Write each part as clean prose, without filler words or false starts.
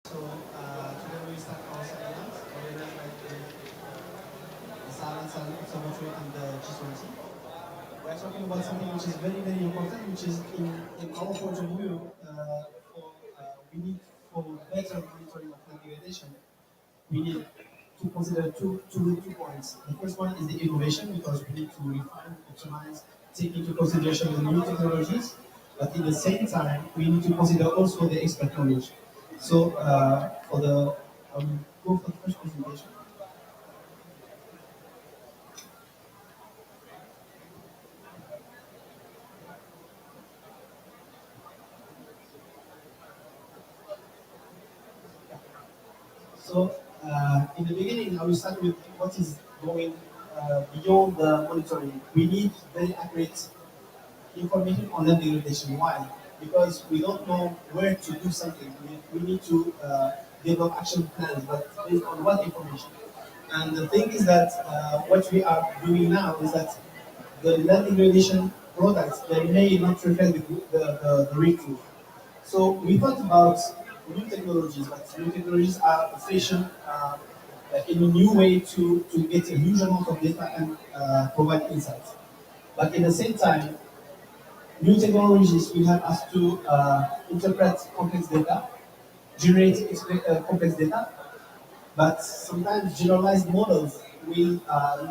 Today we start our seminars. We are like the Silent Observatory and the G20. We are talking about something which is very, very important, which is in our point of view, we need for better monitoring of land degradation, we need to consider two points. The first one is the innovation, because we need to refine, optimize, take into consideration the new technologies, but at the same time, we need to consider also the expert knowledge. For the go for the first presentation. In the beginning, I will start with what is going beyond the monitoring. We need very accurate information on land degradation. Why? Because we don't know where to do something. We need to develop action plans, but based on what information? And the thing is that what we are doing now is that the land degradation products, they may not reflect the real truth. So we thought about new technologies, but new technologies are efficient in a new way to get a huge amount of data and provide insights. But at the same time, new technologies will help us to interpret complex data, generate complex data, but sometimes generalized models will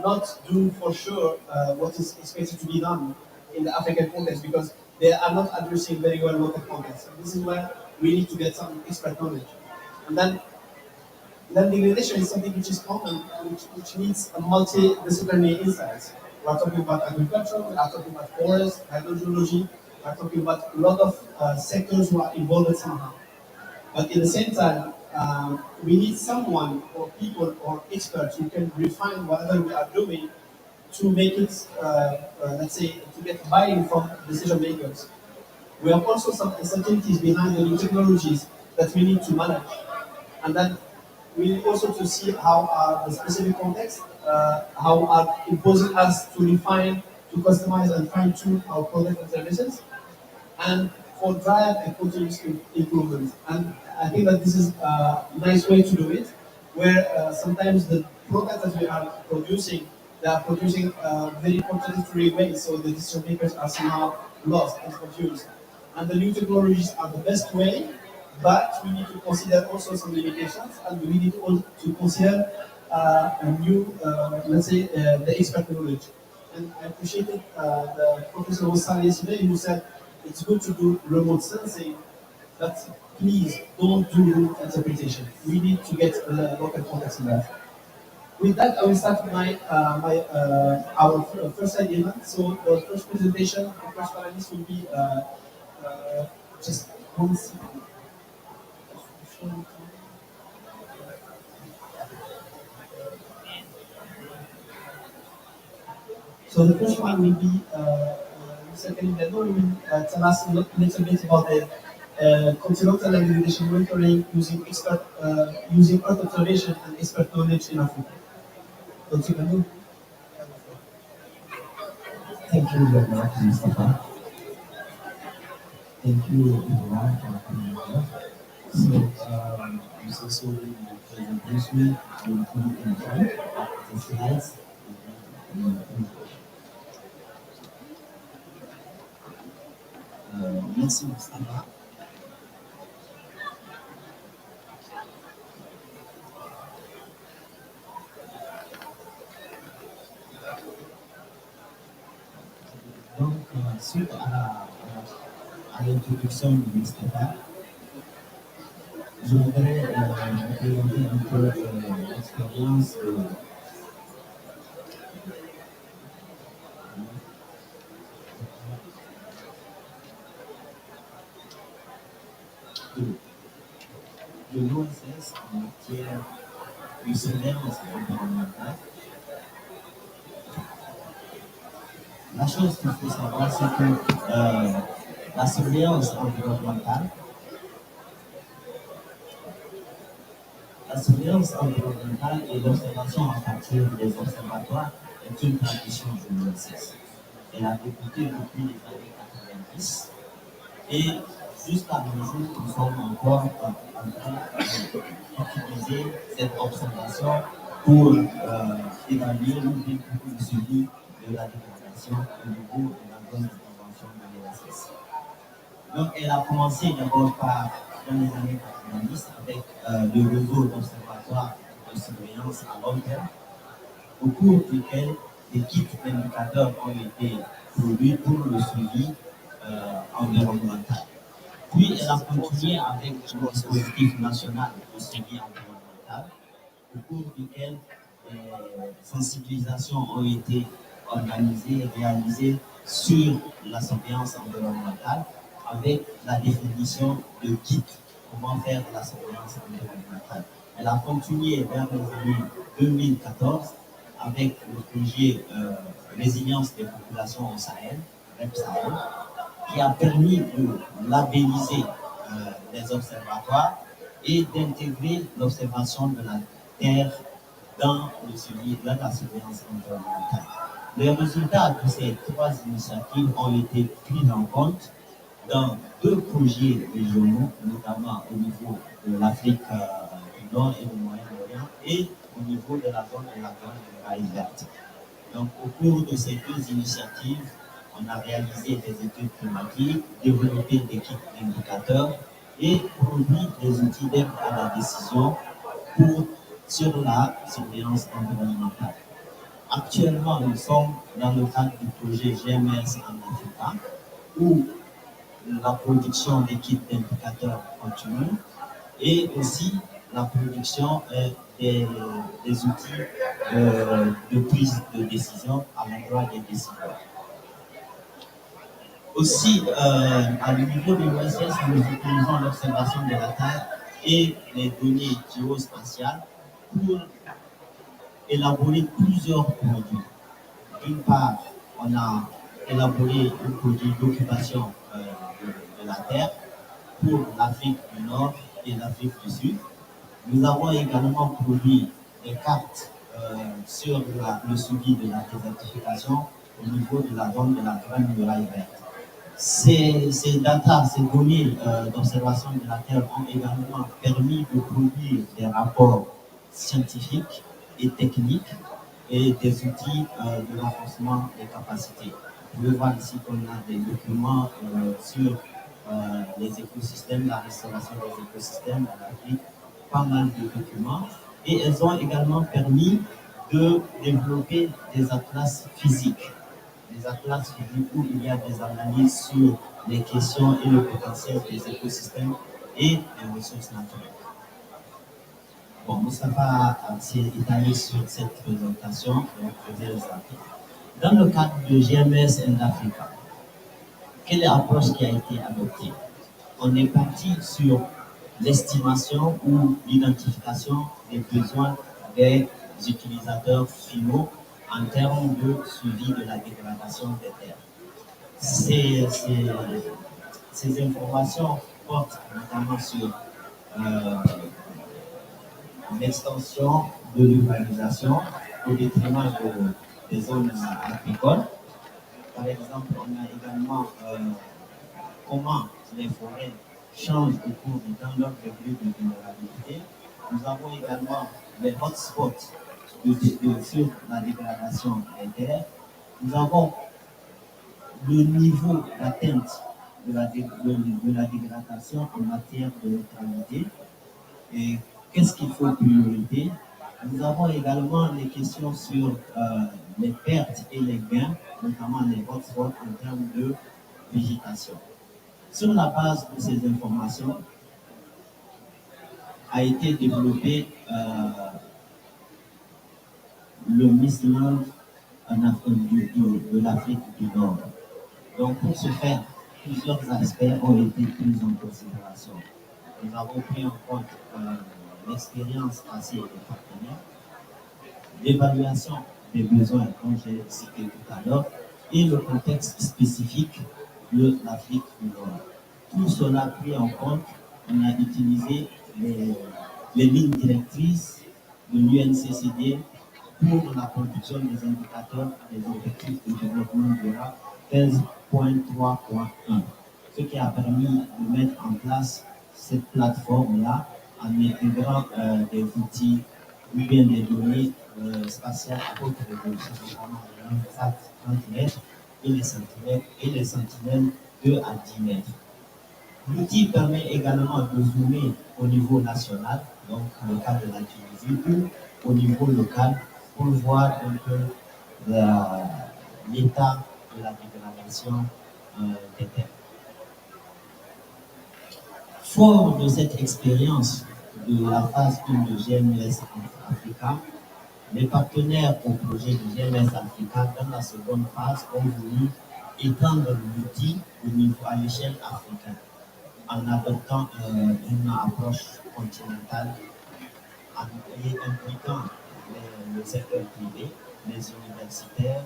not do for sure what is expected to be done in the African context, because they are not addressing very well local context. This is where we need to get some expert knowledge. And then land degradation is something which is common, which needs a multidisciplinary insights. We are talking about agriculture, we are talking about forest, hydrogeology, we are talking about a lot of sectors who are involved somehow. But at the same time, we need someone or people or experts who can refine whatever we are doing to make it, let's say, to get buy-in from decision makers. We have also some uncertainties behind the new technologies that we need to manage. And then we need also to see how are the specific context, how are imposing us to refine, to customize and fine-tune our product and services, and for drive and continuous improvement. And I think that this is a nice way to do it, where sometimes the products that we are producing, they are producing very contradictory ways, so the decision makers are somehow lost and confused. And the new technologies are the best way, but we need to consider also some limitations, and we need to consider a new, let's say, the expert knowledge. And I appreciated the Professor Wassal yesterday, who said it's good to do remote sensing, but please don't do root interpretation. We need to get local context in that. With that, I will start our first idea. So the first presentation, the first panelist will be just one second. So the first one will be Mr. Kalimbedo, who will tell us a little bit about the continental and degradation monitoring using Earth observation and expert knowledge in Africa. Don't you know? Thank you very much, Mustafa. Thank you, everyone, for coming here. I'm so sorry you introduce me to in front of the slides. Merci, Mustafa. Donc, suite à l'introduction de Mustafa, je voudrais vous présenter un peu l'expérience de, de l'OSS en matière de surveillance environnementale. La chose qu'il faut savoir, c'est que la surveillance environnementale, et l'observation à partir des observatoires est une tradition de l'OSS. Elle a débuté depuis les années 90 et Jusqu'à nos jours, nous sommes encore en train d'utiliser cette observation pour évaluer ou bien pour le suivi de la dégradation au niveau de la zone d'intervention de l'ESS. Donc, elle a commencé d'abord par, dans les années 90, avec le réseau d'observatoires de surveillance à long terme, au cours duquel des kits d'indicateurs ont été produits pour le suivi environnemental. Puis, elle a continué avec le dispositif national de suivi environnemental, au cours duquel des sensibilisations ont été organisées et réalisées sur la surveillance environnementale, avec la définition de kit, comment faire la surveillance environnementale. Elle a continué vers les années 2014 avec le projet Résilience des populations au Sahel, REP Sahel, qui a permis de labelliser les observatoires et d'intégrer l'observation de la Terre dans le suivi, dans la surveillance environnementale. Les résultats de ces trois initiatives ont été pris en compte dans deux projets régionaux, notamment au niveau de l'Afrique du Nord et du Moyen-Orient et au niveau de la zone de Rail verte. Donc, au cours de ces deux initiatives, on a réalisé des études climatiques, développé des kits d'indicateurs et produit des outils d'aide à la décision pour, sur la surveillance environnementale. Actuellement, nous sommes dans le cadre du projet GMS en Afrique, où la production des kits d'indicateurs continue et aussi la production des outils de prise de décision à l'endroit des décideurs. Aussi, à niveau de l'OSS, nous utilisons l'observation de la Terre et les données géospatiales pour élaborer plusieurs produits. D'une part, on a élaboré un produit d'occupation de la Terre pour l'Afrique du Nord et l'Afrique du Sud. Nous avons également produit des cartes sur le suivi de la désertification au niveau de la zone de la Grande Muraille Verte. Ces datas, ces données d'observation de la Terre ont également permis de produire des rapports scientifiques et techniques et des outils de renforcement des capacités. Vous pouvez voir ici qu'on a des documents sur les écosystèmes, la restauration des écosystèmes en Afrique, pas mal de documents. Et elles ont également permis de développer des atlas physiques. Des atlas physiques où il y a des analyses sur les questions et le potentiel des écosystèmes et des ressources naturelles. Bon, Moustapha s'est étalé sur cette présentation, donc je vais le zapper. Dans le cadre de GMS and Africa, quelle est l'approche qui a été adoptée? On est parti sur l'estimation ou l'identification des besoins des utilisateurs finaux en termes de suivi de la dégradation des terres. Ces informations portent notamment sur l'extension de l'urbanisation au détriment des zones agricoles. Par exemple, on a également comment les forêts changent au cours du temps leur degré de vulnérabilité. Nous avons également les hotspots sur la dégradation des terres. Nous avons le niveau d'atteinte de la dégradation en matière de neutralité et qu'est-ce qu'il faut priorité. Nous avons également les questions sur les pertes et les gains, notamment les hotspots en termes de végétation. Sur la base de ces informations, a été développé le Misland en Afrique de l'Afrique du Nord. Donc, pour ce faire, plusieurs aspects ont été pris en considération. Nous avons pris en compte l'expérience passée des partenaires, l'évaluation des besoins, comme j'ai cité tout à l'heure, et le contexte spécifique de l'Afrique du Nord. Tout cela pris en compte, on a utilisé les lignes directrices de l'UNCCD pour la production des indicateurs des objectifs de développement durable 13.3.1. ce qui a permis de mettre en place cette plateforme-là en intégrant des outils ou bien des données spatiales à haute résolution, notamment les langues 30 mètres et les sentinelles 2 à 10 mètres. L'outil permet également de zoomer au niveau national, donc le cas de la Tunisie, ou au niveau local pour voir un peu l'état de la dégradation des terres. Fort de cette expérience de la phase 1 de GMS Africa, les partenaires au projet de GMS Africa dans la seconde phase ont voulu étendre l'outil au niveau à l'échelle africaine en adoptant une approche continentale et impliquant le secteur privé, les universitaires,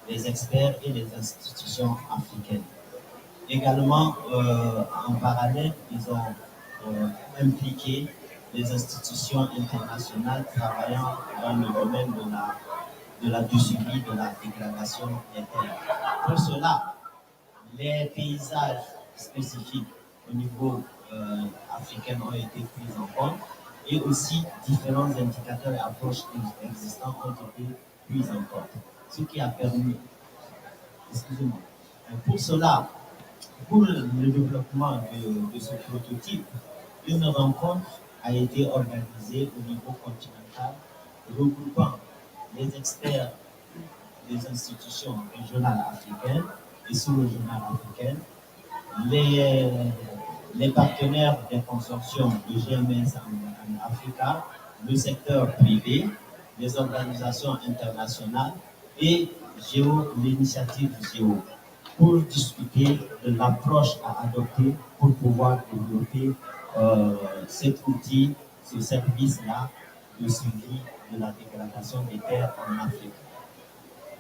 les experts et les institutions africaines. Également, en parallèle, ils ont impliqué les institutions internationales travaillant dans le domaine du suivi de la dégradation des terres. Pour cela, les paysages spécifiques au niveau africain ont été pris en compte et aussi différents indicateurs et approches existants ont été pris en compte. Ce qui a permis, excusez-moi, pour cela, pour le développement de ce prototype, une rencontre a été organisée au niveau continental regroupant les experts des institutions régionales africaines et sous-régionales africaines, les, les partenaires des consortiums de GMS en Africa, le secteur privé, les organisations internationales et l'initiative Géo pour discuter de l'approche à adopter pour pouvoir développer cet outil, ce service-là de suivi de la dégradation des terres en Afrique.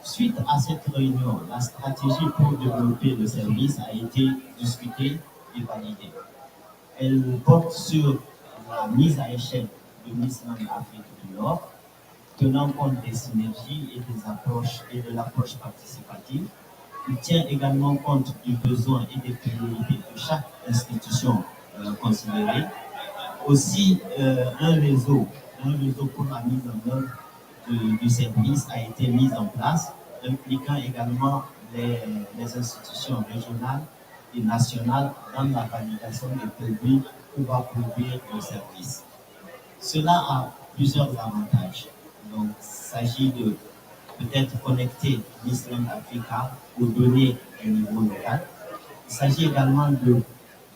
Suite à cette réunion, la stratégie pour développer le service a été discutée et validée. Elle porte sur la mise à échelle de l'Islam Afrique du Nord, tenant compte des synergies et des approches et de l'approche participative. Il tient également compte du besoin et des priorités de chaque institution considérée. Aussi, un réseau pour la mise en œuvre du service a été mis en place, impliquant également les institutions régionales et nationales dans la validation des produits pour va produire le service. Cela a plusieurs avantages. Donc, il s'agit de peut-être connecter l'Islam Africa aux données au niveau local. Il s'agit également de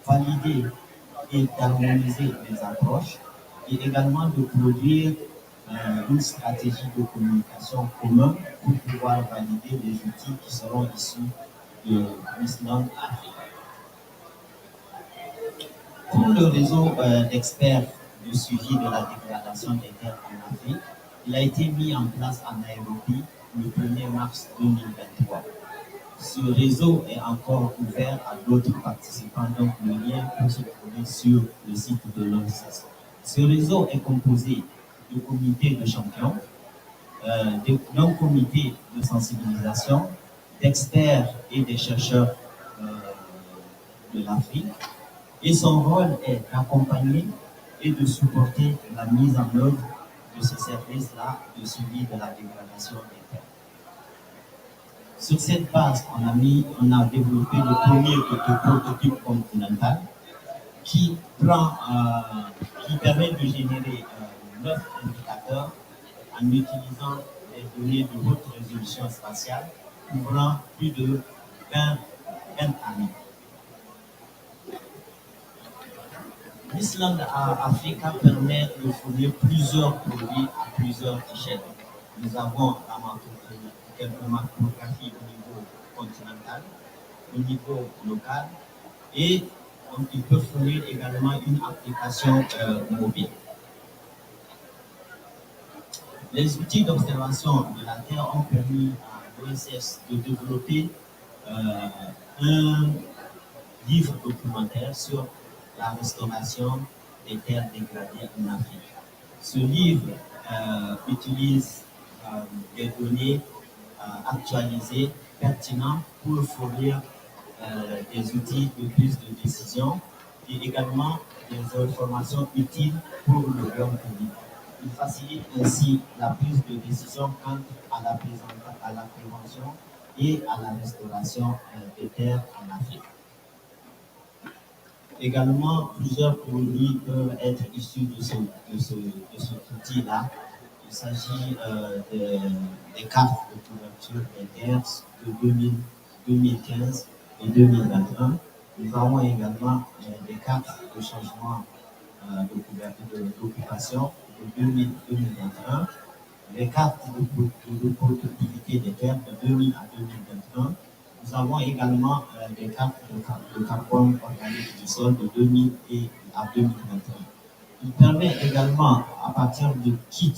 valider et d'harmoniser les approches et également de produire une stratégie de communication commune pour pouvoir valider les outils qui seront issus de l'Islam Africa. Pour le réseau d'experts de suivi de la dégradation des terres en Afrique, il a été mis en place à Nairobi le 1er mars 2023. Ce réseau est encore ouvert à d'autres participants, donc le lien peut se trouver sur le site de l'ONCS. Ce réseau est composé de comités de champions, d'un comité de sensibilisation, d'experts et des chercheurs de l'Afrique, et son rôle est d'accompagner et de supporter la mise en œuvre de ce service-là de suivi de la dégradation des terres. Sur cette base, on a développé le premier prototype continental qui permet de générer 9 indicateurs en utilisant des données de haute résolution spatiale couvrant plus de 20 années. L'Island Africa permet de fournir plusieurs produits à plusieurs échelles. Nous avons quelques macrographies au niveau continental, au niveau local, et donc il peut fournir également une application mobile. Les outils d'observation de la Terre ont permis à l'OSS de développer un livre documentaire sur la restauration des terres dégradées en Afrique. Ce livre utilise des données actualisées, pertinentes pour fournir des outils de prise de décision et également des informations utiles pour le grand public. Il facilite ainsi la prise de décision quant à la prévention et à la restauration des terres en Afrique. Également, plusieurs produits peuvent être issus de cet outil-là. Il s'agit des cartes de couverture des terres de 2015 et 2021. Nous avons également des cartes de changement de couverture d'occupation de 2021, les cartes de productivité des terres de 2000 à 2021. Nous avons également des cartes de carbone organique du sol de 2000 à 2021. Il permet également, à partir de kits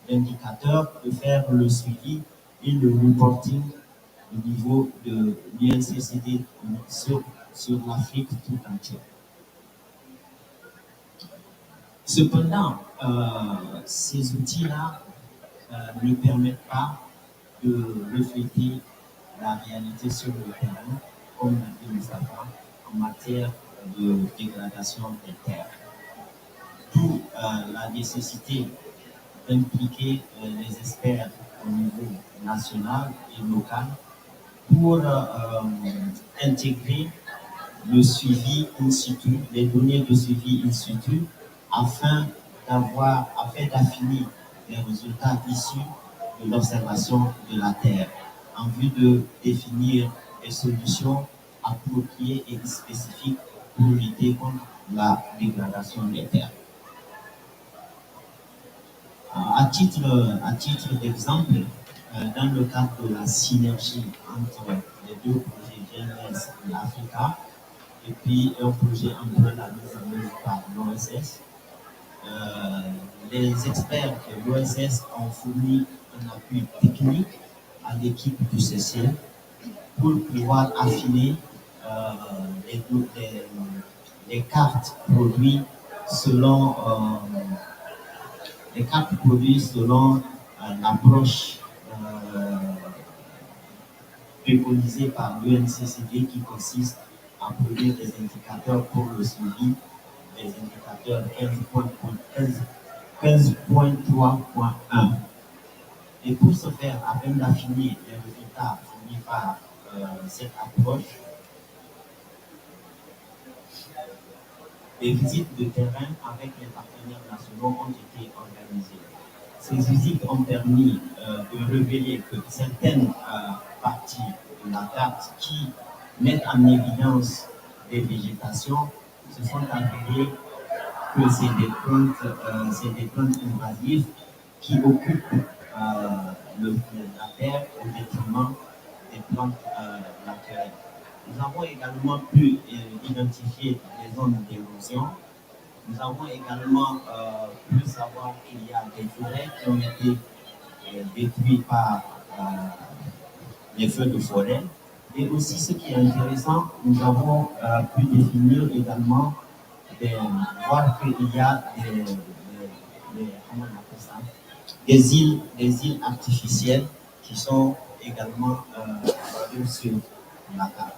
d'indicateurs, de faire le suivi et le reporting au niveau de l'UNCCD sur l'Afrique tout entière. Cependant, ces outils-là ne permettent pas de refléter la réalité sur le terrain, comme l'a dit Moustapha, en matière de dégradation des terres. D'où la nécessité d'impliquer les experts au niveau national et local pour intégrer le suivi in situ, les données de suivi in situ, afin d'affiner les résultats issus de l'observation de la Terre, en vue de définir des solutions appropriées et spécifiques pour lutter contre la dégradation des terres. À titre d'exemple, dans le cadre de la synergie entre les deux projets GNS et l'Africa, et puis un projet la mise en œuvre par l'OSS, les experts de l'OSS ont fourni un appui technique à l'équipe du CC pour pouvoir affiner euh, les, les, les cartes produites selon l'approche préconisée par l'UNCCD qui consiste à produire des indicateurs pour le suivi des indicateurs 15.3.1. Et pour ce faire, afin d'affiner les résultats fournis par cette approche, des visites de terrain avec les partenaires nationaux ont été organisées. Ces visites ont permis de révéler que certaines parties de la carte qui mettent en évidence des végétations se sont avérées que c'est des plantes invasives qui occupent la terre au détriment des plantes naturelles. Nous avons également pu identifier les zones d'érosion. Nous avons également pu savoir qu'il y a des forêts qui ont été détruites par les feux de forêt. Et aussi, ce qui est intéressant, nous avons pu définir également voir qu'il y a comment on appelle ça, des îles artificielles qui sont également sur la carte.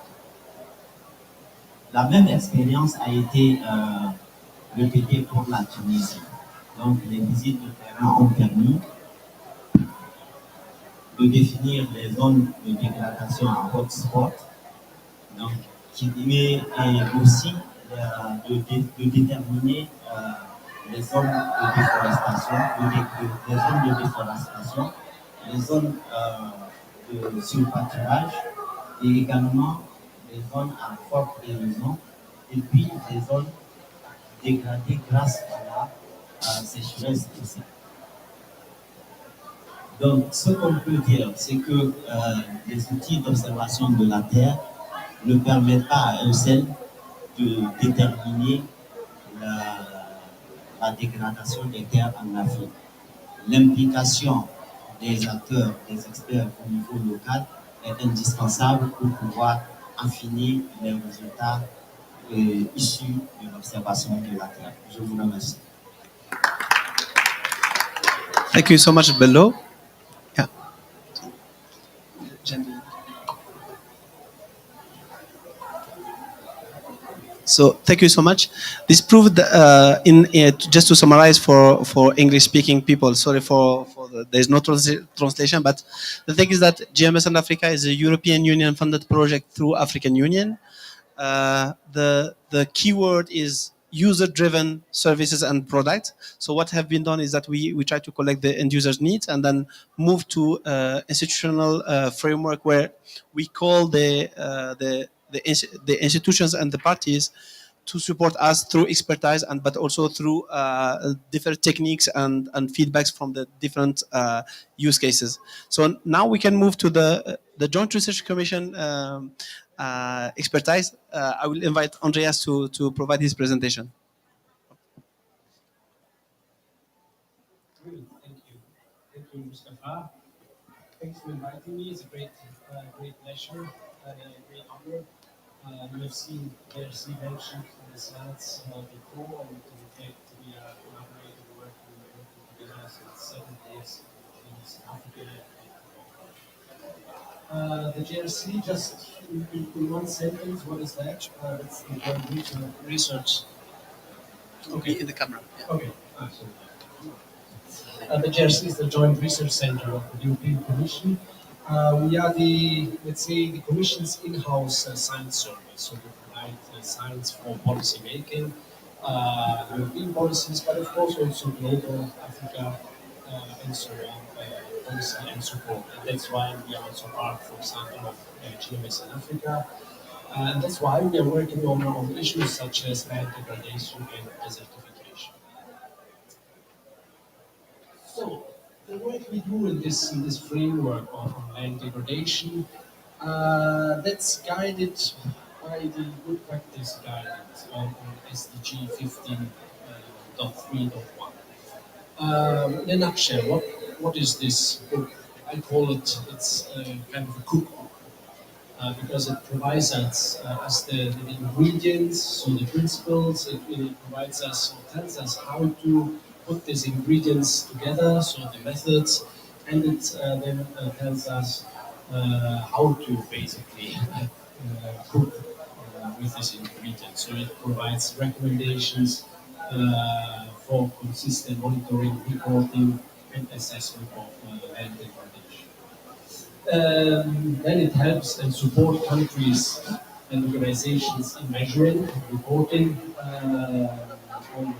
La même expérience a été répétée pour la Tunisie. Donc, les visites de terrain ont permis de définir les zones de dégradation à hotspot, donc, mais aussi de déterminer les zones de déforestation, les zones de déforestation, les zones de surpâturage et également les zones à forte érosion et puis les zones dégradées grâce à la sécheresse aussi. Donc, ce qu'on peut dire, c'est que les outils d'observation de la Terre ne permettent pas à eux seuls de déterminer la dégradation des terres en Afrique. L'implication des acteurs, des experts au niveau local est indispensable pour pouvoir affiner les résultats issus de l'observation de la Terre. Je vous remercie. Thank you so much, Bello. Yeah. So thank you so much. This proved in just to summarize for English speaking people. Sorry for there's no translation, but the thing is that GMS in Africa is a European Union funded project through African Union. The keyword is user-driven services and products. So what have been done is that we try to collect the end users' needs and then move to institutional framework where we call the institutions and the parties to support us through expertise and but also through different techniques and feedbacks from the different use cases. So now we can move to the Joint Research Commission expertise. I will invite Andreas to provide his presentation. Good, thank you. Thank you, Mustafa. Thanks for inviting me. It's a great pleasure and a great honor. You have seen DRC mentioned in the slides before, and in fact, we are collaborating, working together since 7 years in East Africa. The GRC, just in one sentence, what is that? That's the Joint Research. Okay. In the camera. Yeah. Okay. Sorry. The GRC is the Joint Research Center of the European Commission. We are let's say, the Commission's in-house science service. So we provide science for policy making, European policies, but of course also global, Africa, and so on, policy and support. And that's why we are also part, for example, of GMS in Africa. And that's why we are working on issues such as land degradation and desertification. So the work we do in this framework on land degradation, that's guided by the good practice guidance on SDG 15.3.1. In a nutshell, what is this book? I call it, it's kind of a cookbook because it provides us the ingredients, so the principles. It provides us or tells us how to put these ingredients together, so the methods, and it then tells us how to basically cook with these ingredients. So it provides recommendations for consistent monitoring, reporting, and assessment of land degradation. Then it helps and support countries and organizations in measuring, reporting on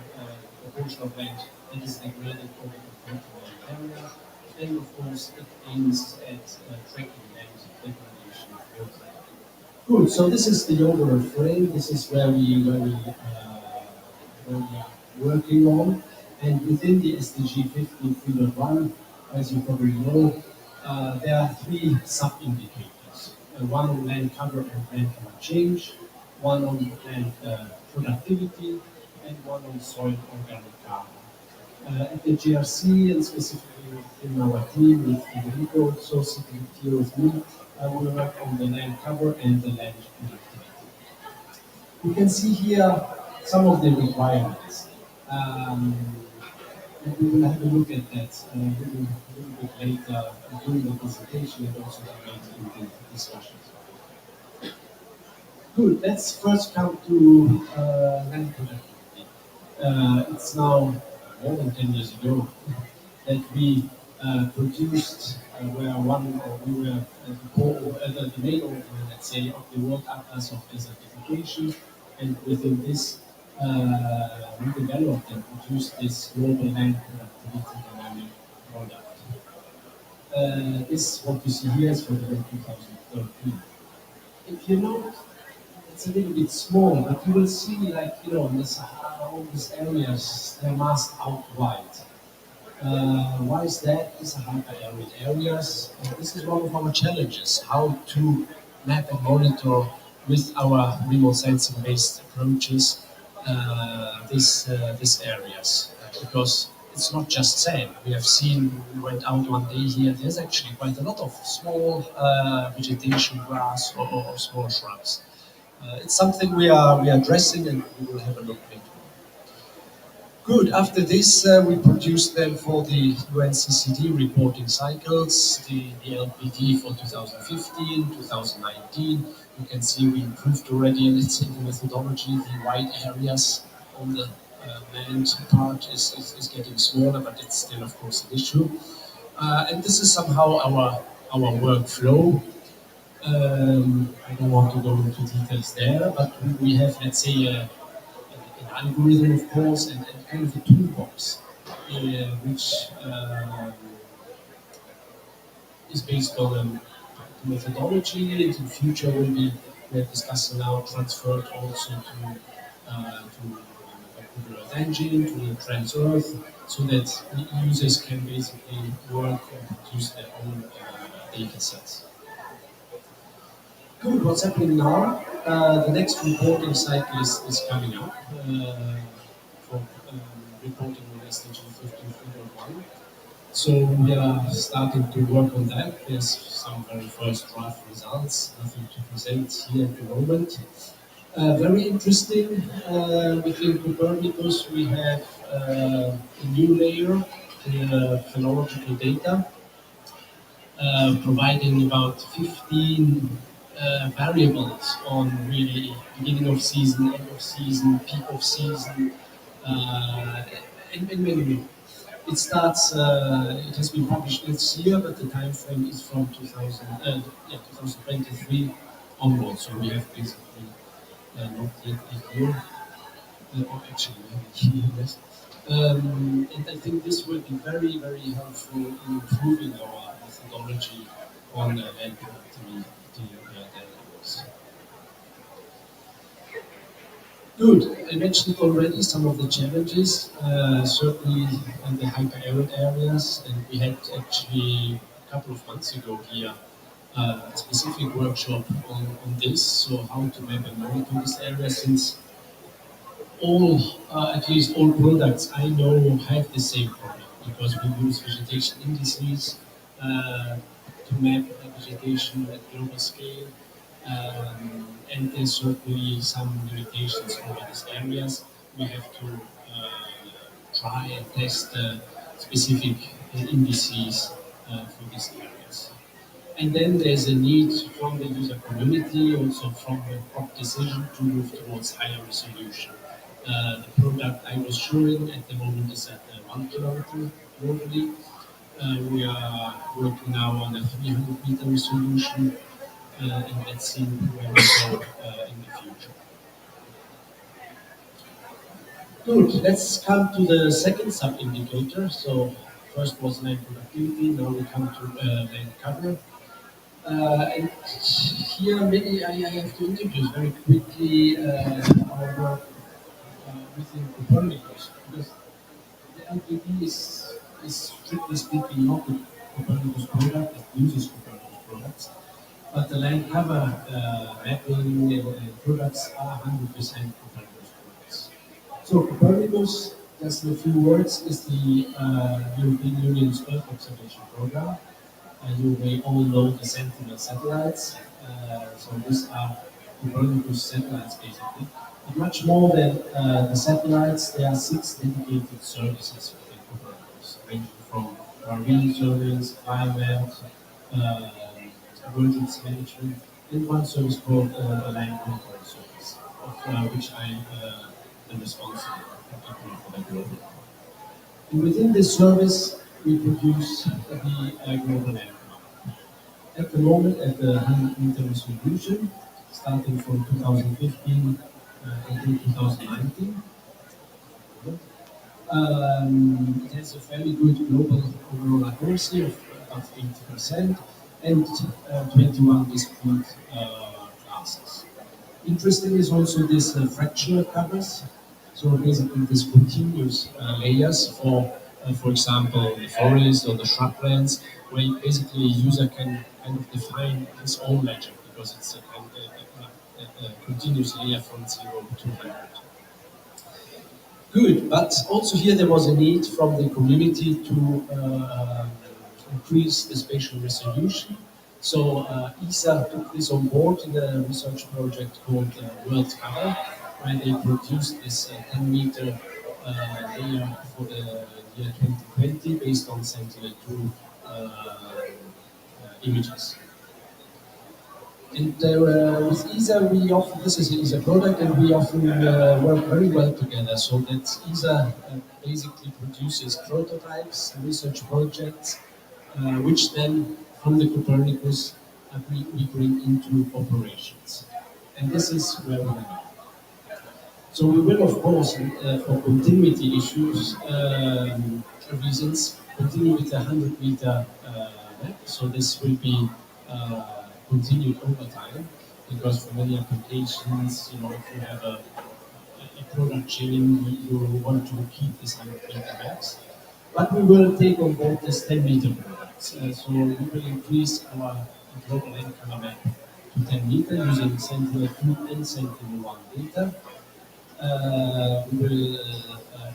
proportion of land that is degraded over the continental area. And of course, it aims at tracking land degradation worldwide. Good. So this is the overall frame. This is where we are working on, and within the SDG 15.3.1, as you probably know, there are three sub-indicators. One on land cover and land cover change, one on land productivity, and one on soil organic carbon. At the GRC and specifically within our team with Federico, so sitting here with me, we work on the land cover and the land productivity. You can see here some of the requirements. And we will have a look at that a little bit later during the presentation and also later in the discussions. Good. Let's first come to land productivity. It's now more than 10 years ago that we produced where one or we were the main author, let's say, of the World Atlas of Desertification, and within this we developed and produced this global land productivity dynamic product. This what you see here is for the year 2013. If you note, it's a little bit small, but you will see, like, in the Sahara, all these areas, they're masked out wide. Why is that? These are hyper-arid areas. This is one of our challenges, how to map and monitor with our remote sensing-based approaches these areas. Because it's not just sand. We have seen, we went out one day here, there's actually quite a lot of small vegetation, grass, or small shrubs. It's something we are addressing, and we will have a look later. Good. After this, we produced them for the UNCCD reporting cycles, the LPD for 2015, 2019. You can see we improved already, let's say, the methodology. The white areas on the land part is getting smaller, but it's still, of course, an issue. And this is somehow our workflow. I don't want to go into details there, but we have, let's say, an algorithm, of course, and kind of a toolbox, which is based on a methodology. And in future, will be we're discussing now transferred also to Google Earth Engine, to the Trans Earth, so that the users can basically work and produce their own data sets. Good. What's happening now? The next reporting cycle is coming up for reporting on SDG 15.1. So we are starting to work on that. There's some very first draft results, nothing to present here at the moment. Very interesting. Within Copernicus, we have a new layer, the phenological data, providing about 15 variables on really beginning of season, end of season, peak of season, uh, and many more. It starts. It has been published this year, but the time frame is from 2023 onwards. So we have basically not yet a year, or actually maybe yes. And I think this will be very, very helpful in improving our methodology on land productivity dynamics. Good. I mentioned already some of the challenges, certainly in the hyper-arid areas, and we had actually a couple of months ago here a specific workshop on this, so how to map and monitor this area, since all, at least all products I know have the same problem, because we use vegetation indices to map vegetation at global scale. And there's certainly some limitations over these areas. We have to try and test specific indices for these areas. And then there's a need from the user community, also from the crop decision, to move towards higher resolution. The product I was showing at the moment is at 1 kilometer globally. We are working now on a 300-meter resolution, and let's see where we go in the future. Good. Let's come to the second sub-indicator. So first was land productivity, now we come to land cover. And here, maybe I have to introduce very quickly our work within Copernicus, because the LPD is strictly speaking not a Copernicus product, it uses Copernicus products, but the land cover mapping products are 100% Copernicus products. So Copernicus, just in a few words, is the European Union's Earth observation program. You may all know the Sentinel satellites. So these are Copernicus satellites, basically. But much more than the satellites, there are 6 dedicated services within Copernicus, ranging from marine surveillance, climate, uh, emergency management, and one service called the land monitoring service, of which I am responsible, particularly for the global. And within this service, we produce the global land map. At the moment, at the 100-meter resolution, starting from 2015 until 2019. It has a fairly good global overall accuracy of about 80% and 21 discrete classes. Interesting is also this fracture covers. So basically, this continuous layers for example, the forest or the shrublands, where basically a user can kind of define his own legend, because it's a continuous layer from 0 to 100. Good, but also here there was a need from the community to increase the spatial resolution. So ESA took this on board in a research project called World Cover, where they produced this 10-meter layer for the year 2020 based on Sentinel-2 images. And with ESA, we often, this is ESA product, and we often work very well together. So that ESA basically produces prototypes, research projects, which then from the Copernicus we bring into operations. And this is where we are. So we will, of course, for continuity issues reasons, continue with the 100-meter map. So this will be continued over time because for many applications, you know, if you have a product chain, you want to keep this 100-meter maps. But we will take on board this 10-meter products. So we will increase our global end color map to 10 meter using Sentinel-2 and Sentinel-1 data. We will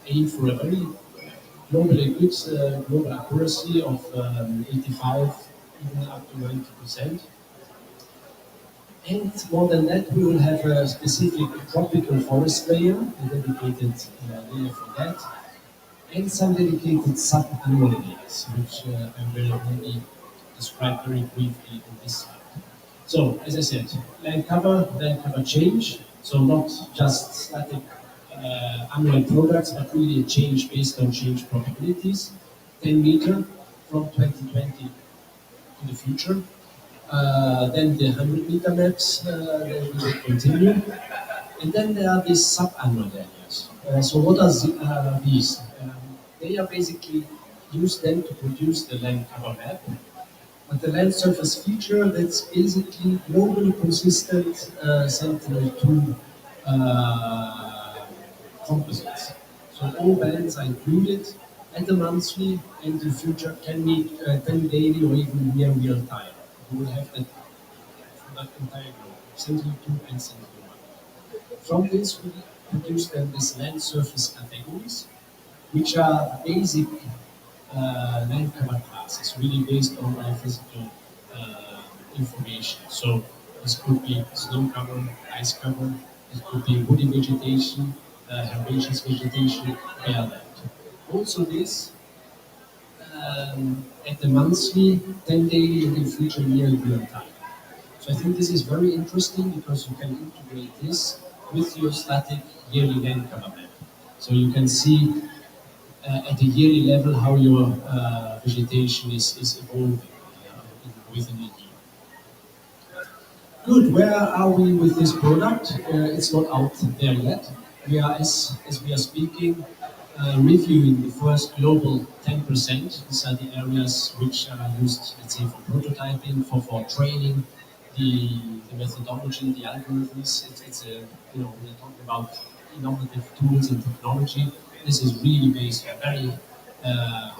aim for a very globally good global accuracy of 85, even up to 90%. And more than that, we will have a specific tropical forest layer, a dedicated layer for that, and some dedicated sub-annual layers, which I will maybe describe very briefly on this slide. So, as I said, land cover change, so not just static annual products, but really a change based on change probabilities. 10 meter from 2020 to the future. Then the 100-meter maps, then we will continue. And then there are these sub-annual areas. So what are these? They are basically used then to produce the land cover map. But the land surface feature, that's basically globally consistent Sentinel-2 composites. So all bands are included, and the monthly and the future can be 10 daily or even near real time. You will have that for that entire globe, Sentinel-2 and Sentinel-1. From this, we produce then these land surface categories, which are basic land cover classes, really based on physical information. So this could be snow cover, ice cover, it could be woody vegetation, herbaceous vegetation, airland. Also this at the monthly, 10 daily, and in future year real time. So I think this is very interesting because you can integrate this with your static yearly land cover map. So you can see at the yearly level how your vegetation is evolving within a year. Good. Where are we with this product? It's not out there yet. We are, as we are speaking, reviewing the first global 10%. These are the areas which are used, let's say, for prototyping, for training, the methodology, the algorithms. It's a, you know, we're talking about innovative tools and technology. This is really based on very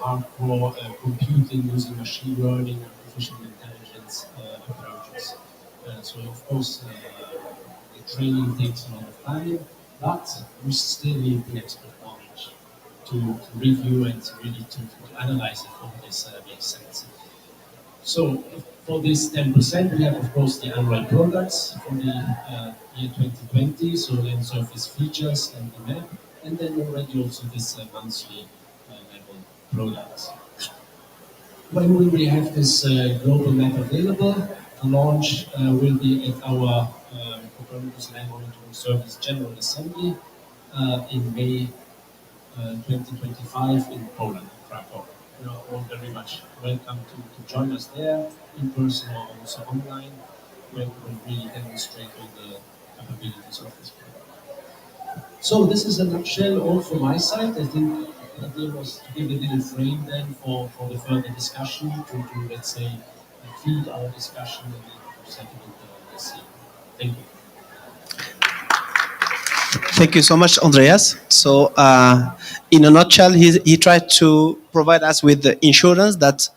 hardcore computing using machine learning, artificial intelligence approaches. So of course, the training takes a lot of time, but we still need the expert knowledge to review and really to analyze it, whether this makes sense. So for this 10%, we have of course the annual products for the year 2020, so land surface features and the map, and then already also this monthly level products. When will we have this global map available? The launch will be at our Copernicus Land Monitoring Service General Assembly in May 2025 in Poland, Krakow. You are all very much welcome to join us there in person or also online, where we will really demonstrate all the capabilities of this product. So this is a nutshell all from my side. I think the idea was to give a little frame then for the further discussion, to let's say, feed our discussion and then supplement the scene. Thank you. Thank you so much, Andreas. So, in a nutshell, he tried to provide us with the insurance that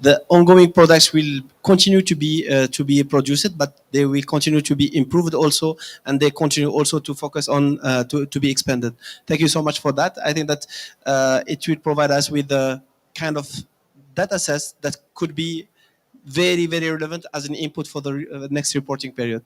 the ongoing products will continue to be produced, but they will continue to be improved also, and they continue also to focus on to be expanded. Thank you so much for that. I think that it will provide us with the kind of data sets that could be very, very relevant as an input for the next reporting period.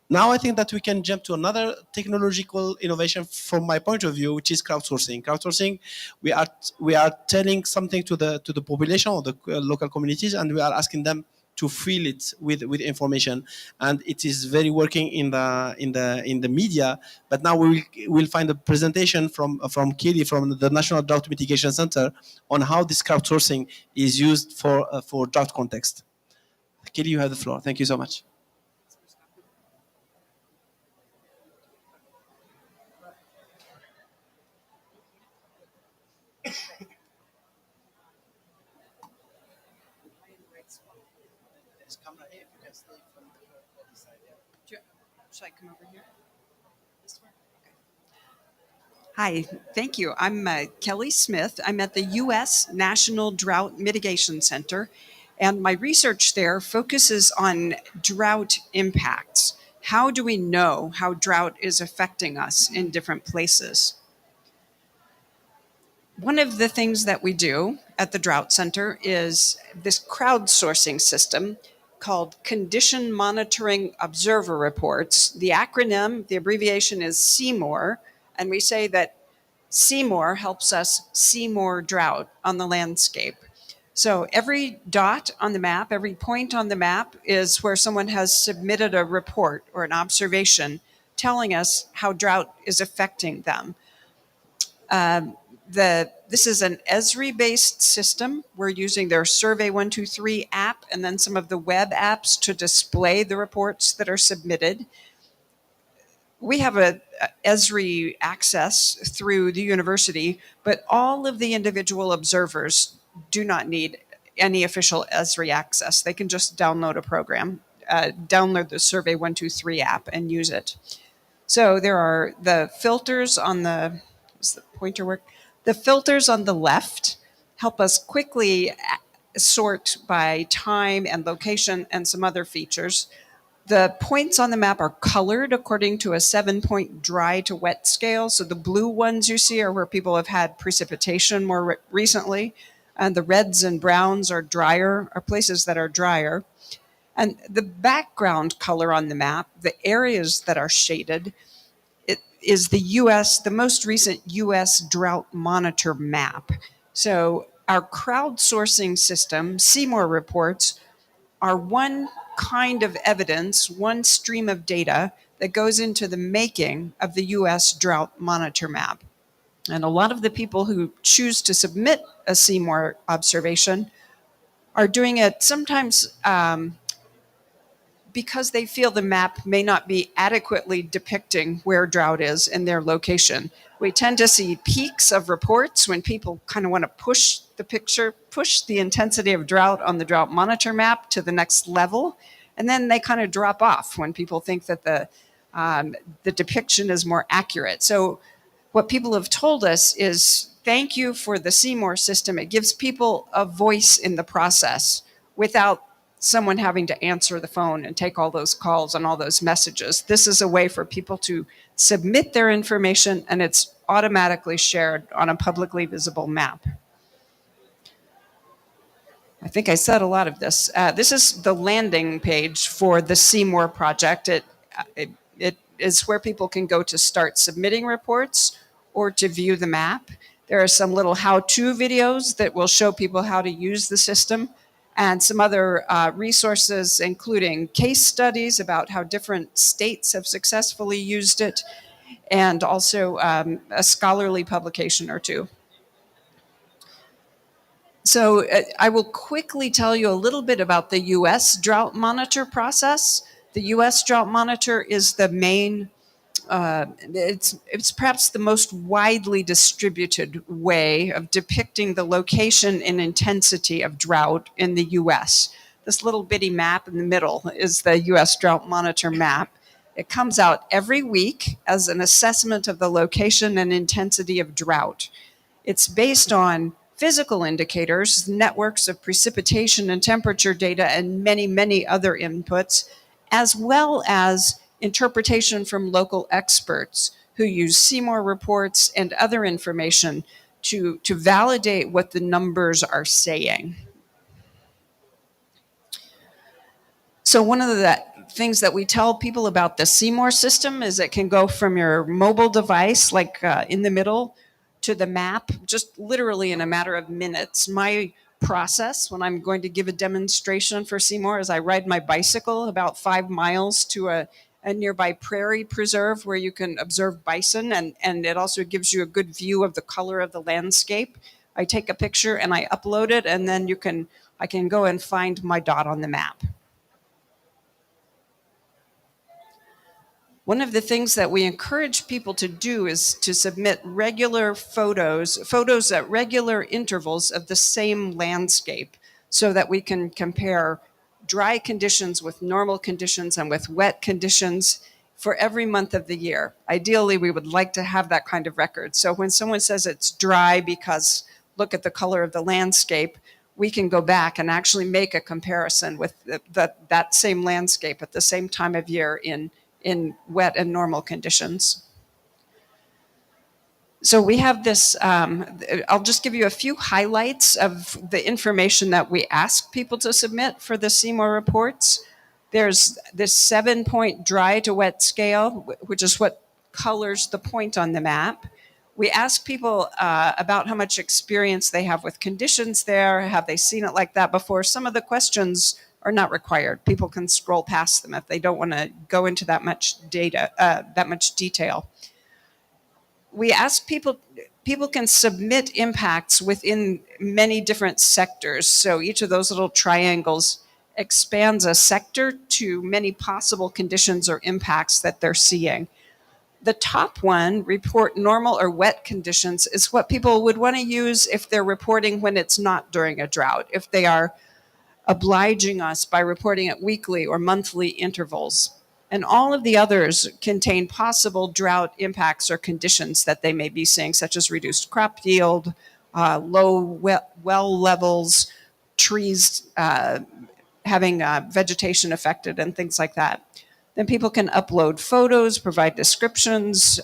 Now I think that we can jump to another technological innovation from my point of view, which is crowdsourcing. Crowdsourcing, we are we are telling something to the population or the local communities, and we are asking them to fill it with information, and it is very working in the media. But now we will find a presentation from Kelly from the National Drought Mitigation Center on how this crowdsourcing is used for drought context. Kelly, you have the floor. Thank you so much. Should I come over here? This way? Hi, thank you. I'm Kelly Smith. I'm at the U.S. National Drought Mitigation Center, and my research there focuses on drought impacts. How do we know how drought is affecting us in different places? One of the things that we do at the Drought Center is this crowdsourcing system called Condition Monitoring Observer Reports. The acronym, the abbreviation is CMOR, and we say that CMOR helps us see more drought on the landscape. So every dot on the map, every point on the map is where someone has submitted a report or an observation telling us how drought is affecting them. This is an Esri-based system. We're using their Survey 123 app and then some of the web apps to display the reports that are submitted. We have a Esri access through the university, but all of the individual observers do not need any official Esri access. They can just download a program, download the Survey 123 app and use it. So there are the filters on the, does the pointer work? The filters on the left help us quickly sort by time and location and some other features. The points on the map are colored according to a 7-point dry to wet scale. So the blue ones you see are where people have had precipitation more recently. And the reds and browns are drier, are places that are drier. And the background color on the map, the areas that are shaded, it is the US, the most recent US drought monitor map. So our crowdsourcing system, CMOR reports, are one kind of evidence, one stream of data that goes into the making of the US drought monitor map. And a lot of the people who choose to submit a CMOR observation are doing it sometimes because they feel the map may not be adequately depicting where drought is in their location. We tend to see peaks of reports when people kind of want to push the picture, push the intensity of drought on the drought monitor map to the next level, and then they kind of drop off when people think that the depiction is more accurate. So what people have told us is, thank you for the CMOR system. It gives people a voice in the process without someone having to answer the phone and take all those calls and all those messages. This is a way for people to submit their information, and it's automatically shared on a publicly visible map. I think I said a lot of this. This is the landing page for the CMOR project. It is where people can go to start submitting reports or to view the map. There are some little how-to videos that will show people how to use the system, and some other resources, including case studies about how different states have successfully used it, and also a scholarly publication or two. So I will quickly tell you a little bit about the US Drought Monitor process. The US Drought Monitor is the main, it's perhaps the most widely distributed way of depicting the location and intensity of drought in the US. This little bitty map in the middle is the US Drought Monitor map. It comes out every week as an assessment of the location and intensity of drought. It's based on physical indicators, networks of precipitation and temperature data, and many, many other inputs, as well as interpretation from local experts who use CMOR reports and other information to validate what the numbers are saying. So one of the things that we tell people about the Seymour system is it can go from your mobile device, like in the middle, to the map, just literally in a matter of minutes. My process when I'm going to give a demonstration for Seymour is I ride my bicycle about 5 miles to a nearby prairie preserve where you can observe bison, and it also gives you a good view of the color of the landscape. I take a picture and I upload it, and then I can go and find my dot on the map. One of the things that we encourage people to do is to submit regular photos at regular intervals of the same landscape, so that we can compare dry conditions with normal conditions and with wet conditions for every month of the year. Ideally, we would like to have that kind of record. So when someone says it's dry because look at the color of the landscape, we can go back and actually make a comparison with that same landscape at the same time of year in wet and normal conditions. So we have this, I'll just give you a few highlights of the information that we ask people to submit for the Seymour reports. There's this 7-point dry to wet scale, which is what colors the point on the map. We ask people about how much experience they have with conditions there. Have they seen it like that before? Some of the questions are not required. People can scroll past them if they don't want to go into that much detail. We ask people can submit impacts within many different sectors. So each of those little triangles expands a sector to many possible conditions or impacts that they're seeing. The top one, report normal or wet conditions, is what people would want to use if they're reporting when it's not during a drought, if they are obliging us by reporting at weekly or monthly intervals. And all of the others contain possible drought impacts or conditions that they may be seeing, such as reduced crop yield, low well levels, trees having vegetation affected, and things like that. Then people can upload photos, provide descriptions.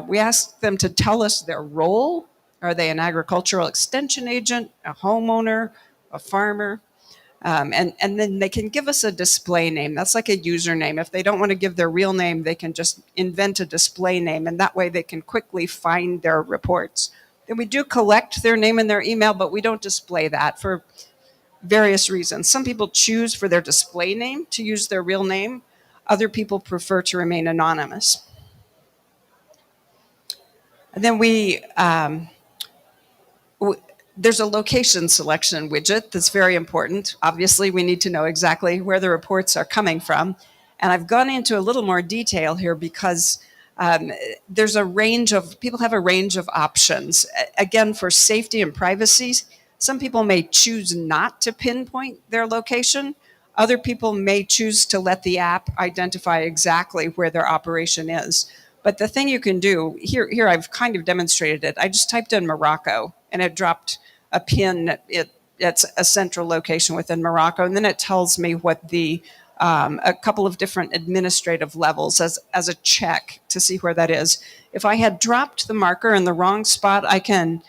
We ask them to tell us their role. Are they an agricultural extension agent, a homeowner, a farmer? And then they can give us a display name. That's like a username. If they don't want to give their real name, they can just invent a display name, and that way they can quickly find their reports. Then we do collect their name and their email, but we don't display that for various reasons. Some people choose for their display name to use their real name. Other people prefer to remain anonymous. And then there's a location selection widget that's very important. Obviously, we need to know exactly where the reports are coming from. And I've gone into a little more detail here because there's a range of, people have a range of options. Again, for safety and privacy, some people may choose not to pinpoint their location. Other people may choose to let the app identify exactly where their operation is. But the thing you can do, here I've kind of demonstrated it. I just typed in Morocco and it dropped a pin. It's a central location within Morocco. And then it tells me what a couple of different administrative levels as a check to see where that is. If I had dropped the marker in the wrong spot, I can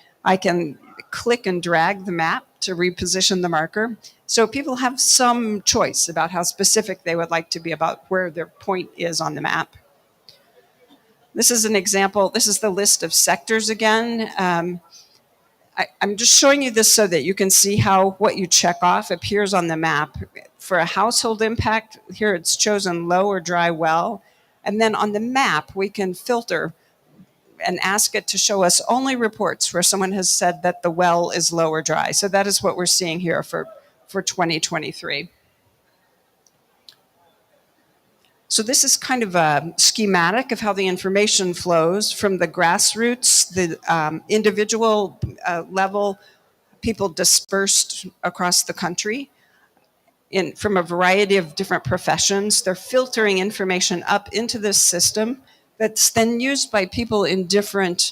click and drag the map to reposition the marker. So people have some choice about how specific they would like to be about where their point is on the map. This is an example. This is the list of sectors again. I'm just showing you this so that you can see how what you check off appears on the map. For a household impact, here it's chosen low or dry well. And then on the map, we can filter and ask it to show us only reports where someone has said that the well is low or dry. So that is what we're seeing here for 2023. So this is kind of a schematic of how the information flows from the grassroots, the individual level, people dispersed across the country from a variety of different professions. They're filtering information up into this system that's then used by people in different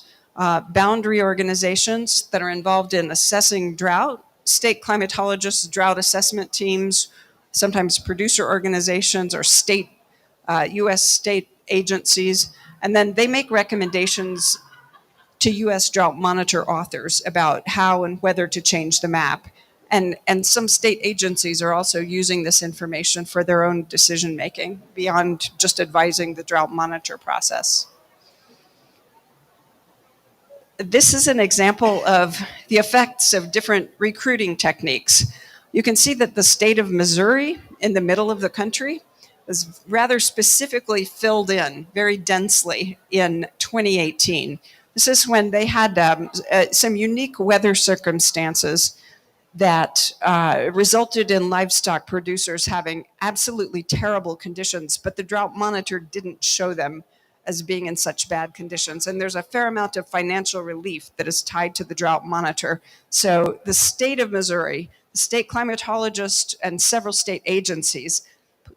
boundary organizations that are involved in assessing drought, state climatologists, drought assessment teams, sometimes producer organizations or U.S. state agencies, and then they make recommendations to U.S. drought monitor authors about how and whether to change the map. And some state agencies are also using this information for their own decision making beyond just advising the drought monitor process. This is an example of the effects of different recruiting techniques. You can see that the state of Missouri in the middle of the country was rather specifically filled in very densely in 2018. This is when they had some unique weather circumstances that resulted in livestock producers having absolutely terrible conditions, but the drought monitor didn't show them as being in such bad conditions. And there's a fair amount of financial relief that is tied to the drought monitor. So the state of Missouri, the state climatologist, and several state agencies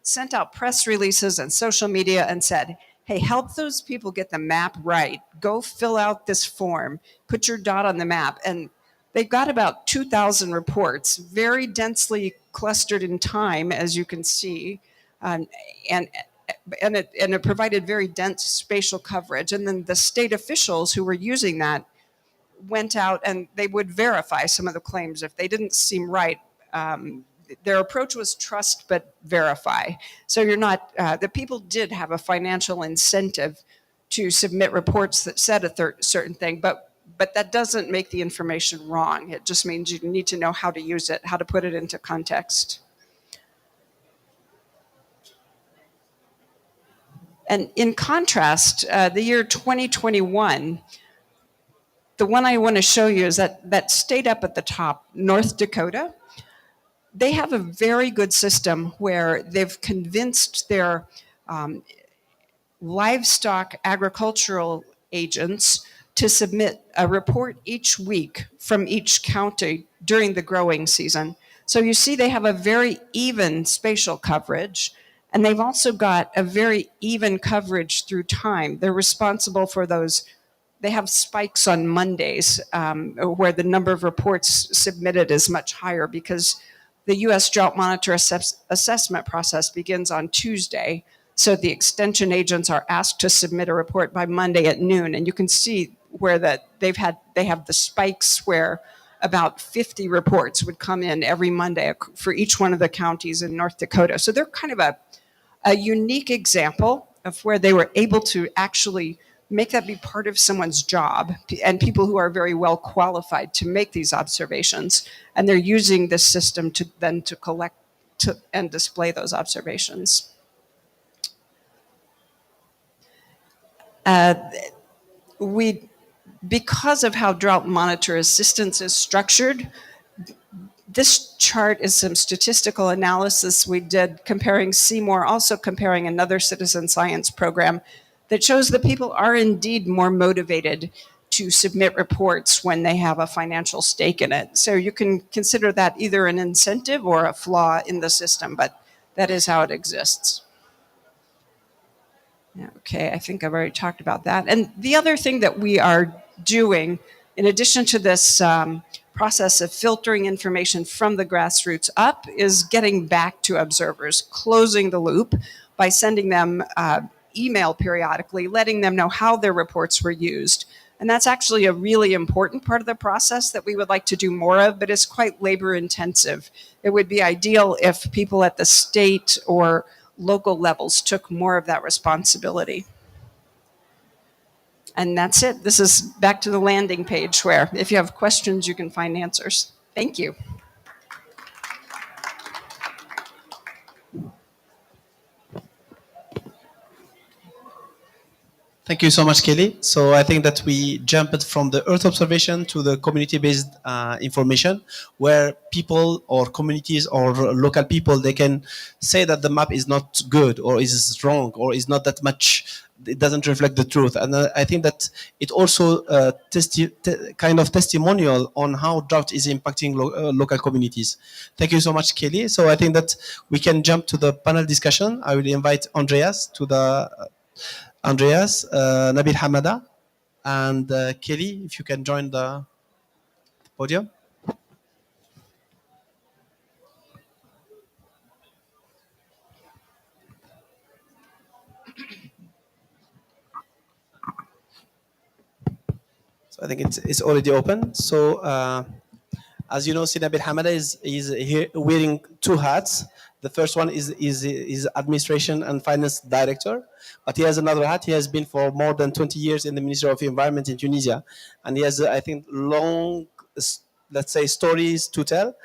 sent out press releases and social media and said, hey, help those people get the map right. Go fill out this form, put your dot on the map. And they've got about 2,000 reports, very densely clustered in time, as you can see. Um, and it provided very dense spatial coverage. And then the state officials who were using that went out and they would verify some of the claims if they didn't seem right. Their approach was trust but verify. So you're not, the people did have a financial incentive to submit reports that said a certain thing, but that doesn't make the information wrong. It just means you need to know how to use it, how to put it into context. And in contrast, the year 2021, the one I want to show you is that state up at the top, North Dakota. They have a very good system where they've convinced their livestock agricultural agents to submit a report each week from each county during the growing season. So you see they have a very even spatial coverage, and they've also got a very even coverage through time. They're responsible for those. They have spikes on Mondays where the number of reports submitted is much higher because the U.S. Drought Monitor assessment process begins on Tuesday. So the extension agents are asked to submit a report by Monday at noon. And you can see where they have the spikes where about 50 reports would come in every Monday for each one of the counties in North Dakota. So they're kind of a unique example of where they were able to actually make that be part of someone's job, and people who are very well qualified to make these observations. And they're using this system to collect and display those observations. Because of how drought monitor assistance is structured, this chart is some statistical analysis we did comparing Seymour, also comparing another citizen science program that shows that people are indeed more motivated to submit reports when they have a financial stake in it. So you can consider that either an incentive or a flaw in the system, but that is how it exists. Okay, I think I've already talked about that. And the other thing that we are doing, in addition to this process of filtering information from the grassroots up, is getting back to observers, closing the loop by sending them email periodically, letting them know how their reports were used. And that's actually a really important part of the process that we would like to do more of, but it's quite labor intensive. It would be ideal if people at the state or local levels took more of that responsibility. And that's it. This is back to the landing page where if you have questions, you can find answers. Thank you. Thank you so much, Kelly. So I think that we jumped from the Earth observation to the community-based information, where people or communities or local people, they can say that the map is not good or is wrong or is not that much, it doesn't reflect the truth. And I think that it also kind of testimonial on how drought is impacting local communities. Thank you so much, Kelly. So I think that we can jump to the panel discussion. I will invite Andreas to the Nabil Hamada, and Kelly, if you can join the podium. So I think it's already open. So As you know, Sinabil Hamada is here wearing two hats. The first one is administration and finance director, but he has another hat. He has been for more than 20 years in the Ministry of Environment in Tunisia, and he has, I think, long, let's say, stories to tell.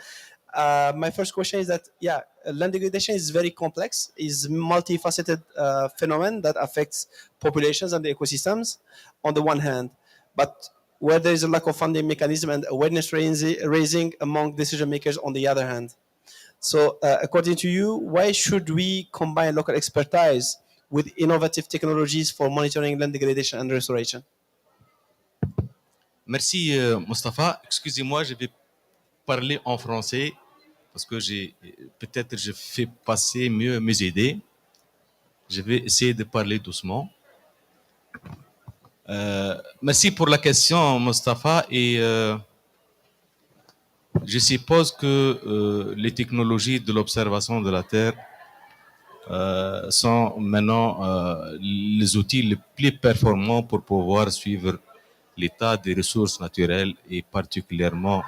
My first question is that, yeah, land degradation is very complex, is multifaceted phenomenon that affects populations and the ecosystems on the one hand, but where there is a lack of funding mechanism and awareness raising among decision makers on the other hand. So, according to you, why should we combine local expertise with innovative technologies for monitoring land degradation and restoration? Merci Mustapha. Excusez-moi, je vais parler en français parce que peut-être je fais passer mieux mes idées. Je vais essayer de parler doucement. Merci pour la question, Mustapha. Et je suppose que les technologies de l'observation de la Terre sont maintenant les outils les plus performants pour pouvoir suivre l'état des ressources naturelles et particulièrement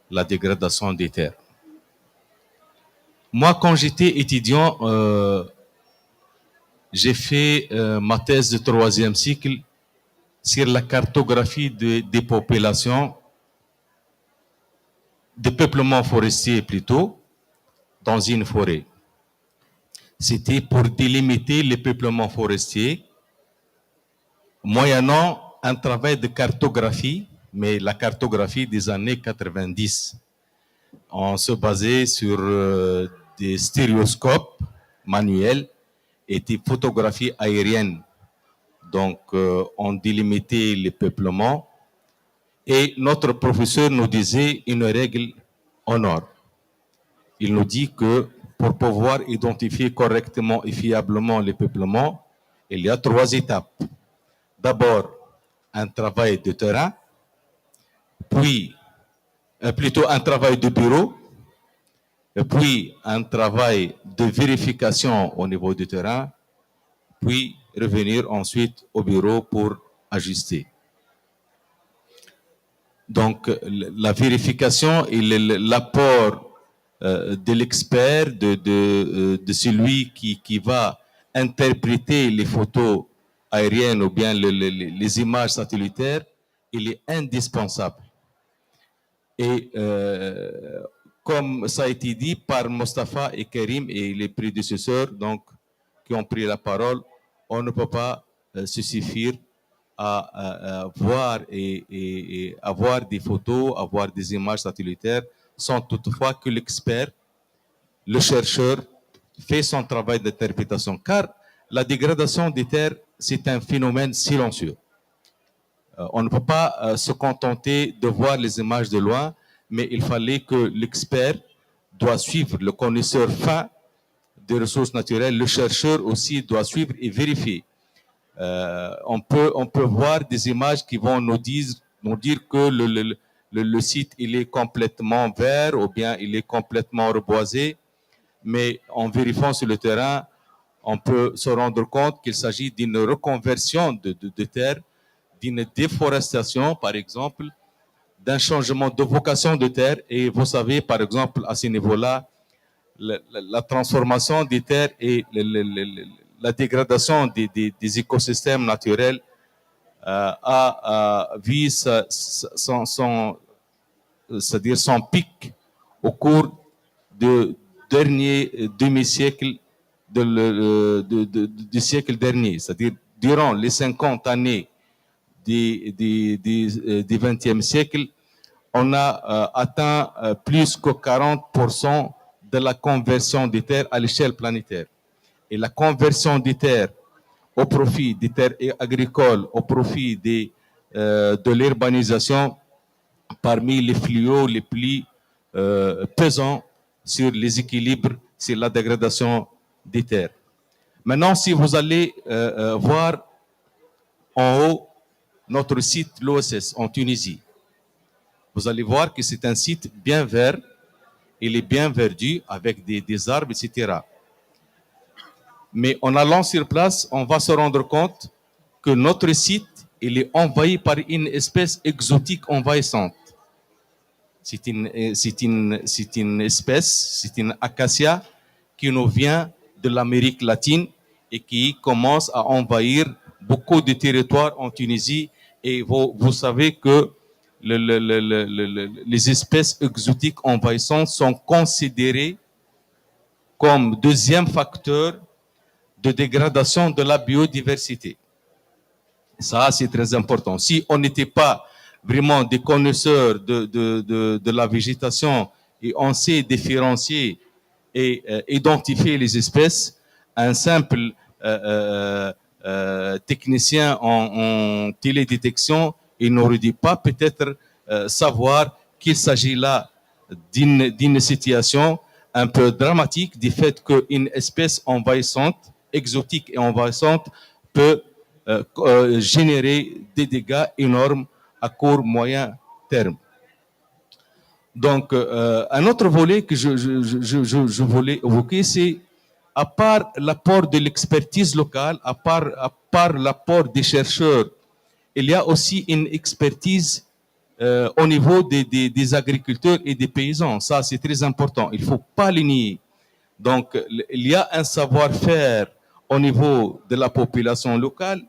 la dégradation des terres. Moi, quand j'étais étudiant, j'ai fait ma thèse de troisième cycle sur la cartographie des populations, des peuplements forestiers plutôt, dans une forêt. C'était pour délimiter les peuplements forestiers, moyennant un travail de cartographie, mais la cartographie des années 90. On se basait sur des stéréoscopes manuels et des photographies aériennes. Donc, on délimitait les peuplements et notre professeur nous disait une règle en or. Il nous dit que pour pouvoir identifier correctement et fiablement les peuplements, il y a 3 étapes. D'abord, un travail de terrain, puis plutôt un travail de bureau, et puis un travail de vérification au niveau du terrain, puis revenir ensuite au bureau pour ajuster. Donc, la vérification et l'apport de l'expert, de celui qui va interpréter les photos aériennes ou bien les images satellitaires, il est indispensable. Et comme ça a été dit par Mustapha et Karim et les prédécesseurs donc, qui ont pris la parole, on ne peut pas se suffire à voir et avoir des photos, avoir des images satellitaires, sans toutefois que l'expert, le chercheur, fait son travail d'interprétation. Car la dégradation des terres, c'est un phénomène silencieux. On ne peut pas se contenter de voir les images de loin, mais il fallait que l'expert doit suivre, le connaisseur fin des ressources naturelles, le chercheur aussi doit suivre et vérifier. On peut voir des images qui vont nous dire que le site il est complètement vert ou bien il est complètement reboisé, mais en vérifiant sur le terrain, on peut se rendre compte qu'il s'agit d'une reconversion de terre, d'une déforestation par exemple, d'un changement de vocation de terre. Et vous savez par exemple à ce niveau-là, la transformation des terres et la dégradation des écosystèmes naturels a vu c'est-à-dire son pic au cours du dernier demi-siècle du siècle dernier, c'est-à-dire durant les 50 années du XXe siècle, on a atteint plus que 40% de la conversion des terres à l'échelle planétaire. Et la conversion des terres au profit des terres agricoles, au profit de l'urbanisation, parmi les fléaux les plus pesants sur les équilibres, sur la dégradation des terres. Maintenant, si vous allez voir en haut notre site, l'OSS, en Tunisie, vous allez voir que c'est un site bien vert, il est bien verdu avec des arbres, etc. Mais en allant sur place, on va se rendre compte que notre site, il est envahi par une espèce exotique envahissante. C'est une espèce, c'est une acacia qui nous vient de l'Amérique latine et qui commence à envahir beaucoup de territoires en Tunisie. Et vous savez que les espèces exotiques envahissantes sont considérées comme deuxième facteur de dégradation de la biodiversité. Ça, c'est très important. Si on n'était pas vraiment des connaisseurs de la végétation et on sait différencier et identifier les espèces, un simple technicien en télédétection, il n'aurait dû pas peut-être savoir qu'il s'agit là d'une situation un peu dramatique du fait qu'une espèce envahissante, exotique et envahissante, peut générer des dégâts énormes à court, moyen terme. Donc, un autre volet que je voulais évoquer, c'est à part l'apport de l'expertise locale, à part l'apport des chercheurs, il y a aussi une expertise au niveau des agriculteurs et des paysans. Ça, c'est très important. Il ne faut pas le nier. Donc, il y a un savoir-faire au niveau de la population locale,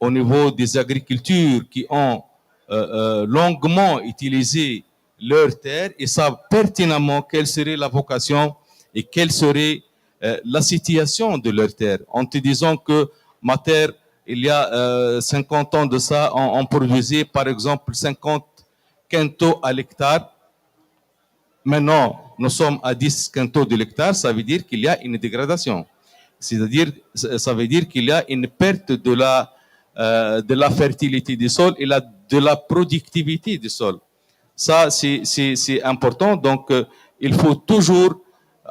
au niveau des agricultures qui ont longuement utilisé leurs terres et savent pertinemment quelle serait la vocation et quelle serait la situation de leur terre. En te disant que ma terre, il y a 50 ans de ça, on produisait par exemple 50 quintaux à l'hectare. Maintenant, nous sommes à 10 quintaux de l'hectare, ça veut dire qu'il y a une dégradation. C'est-à-dire, ça veut dire qu'il y a une perte de la fertilité du sol et de la productivité du sol. Ça, c'est important. Donc, il faut toujours,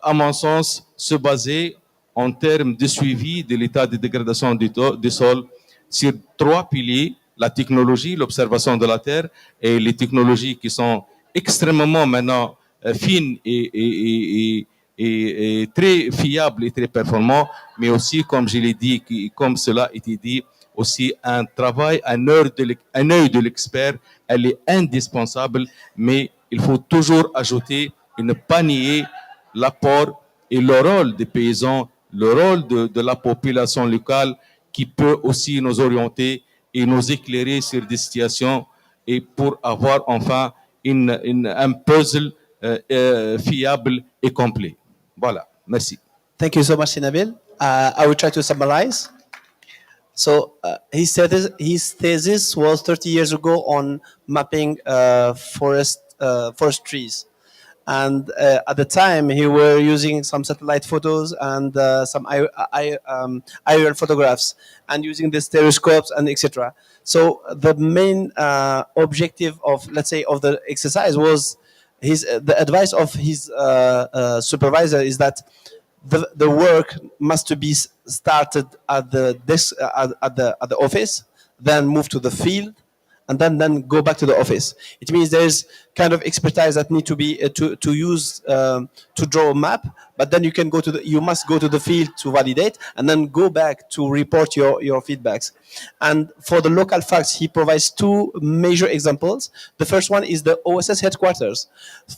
à mon sens, se baser en termes de suivi de l'état de dégradation du sol sur trois piliers: la technologie, l'observation de la terre et les technologies qui sont extrêmement maintenant fines et très fiables et très performantes, mais aussi, comme je l'ai dit, comme cela a été dit, aussi un travail, un œil de l'expert, elle est indispensable, mais il faut toujours ajouter et ne pas nier l'apport et le rôle des paysans, le rôle de la population locale qui peut aussi nous orienter et nous éclairer sur des situations et pour avoir enfin un puzzle fiable et complet. Voilà, merci. Thank you so much, Nabil. I will try to summarize. So his thesis was 30 years ago on mapping forest trees, and at the time he were using some satellite photos and some aerial photographs and using the stereoscopes and etc. So the main objective of, let's say, of the exercise was the advice of his supervisor is that the work must be started at the desk at the office, then move to the field, and then go back to the office. It means there's kind of expertise that need to be to use to draw a map, but then you must go to the field to validate, and then go back to report your feedbacks. And for the local facts, he provides two major examples. The first one is the OSS headquarters.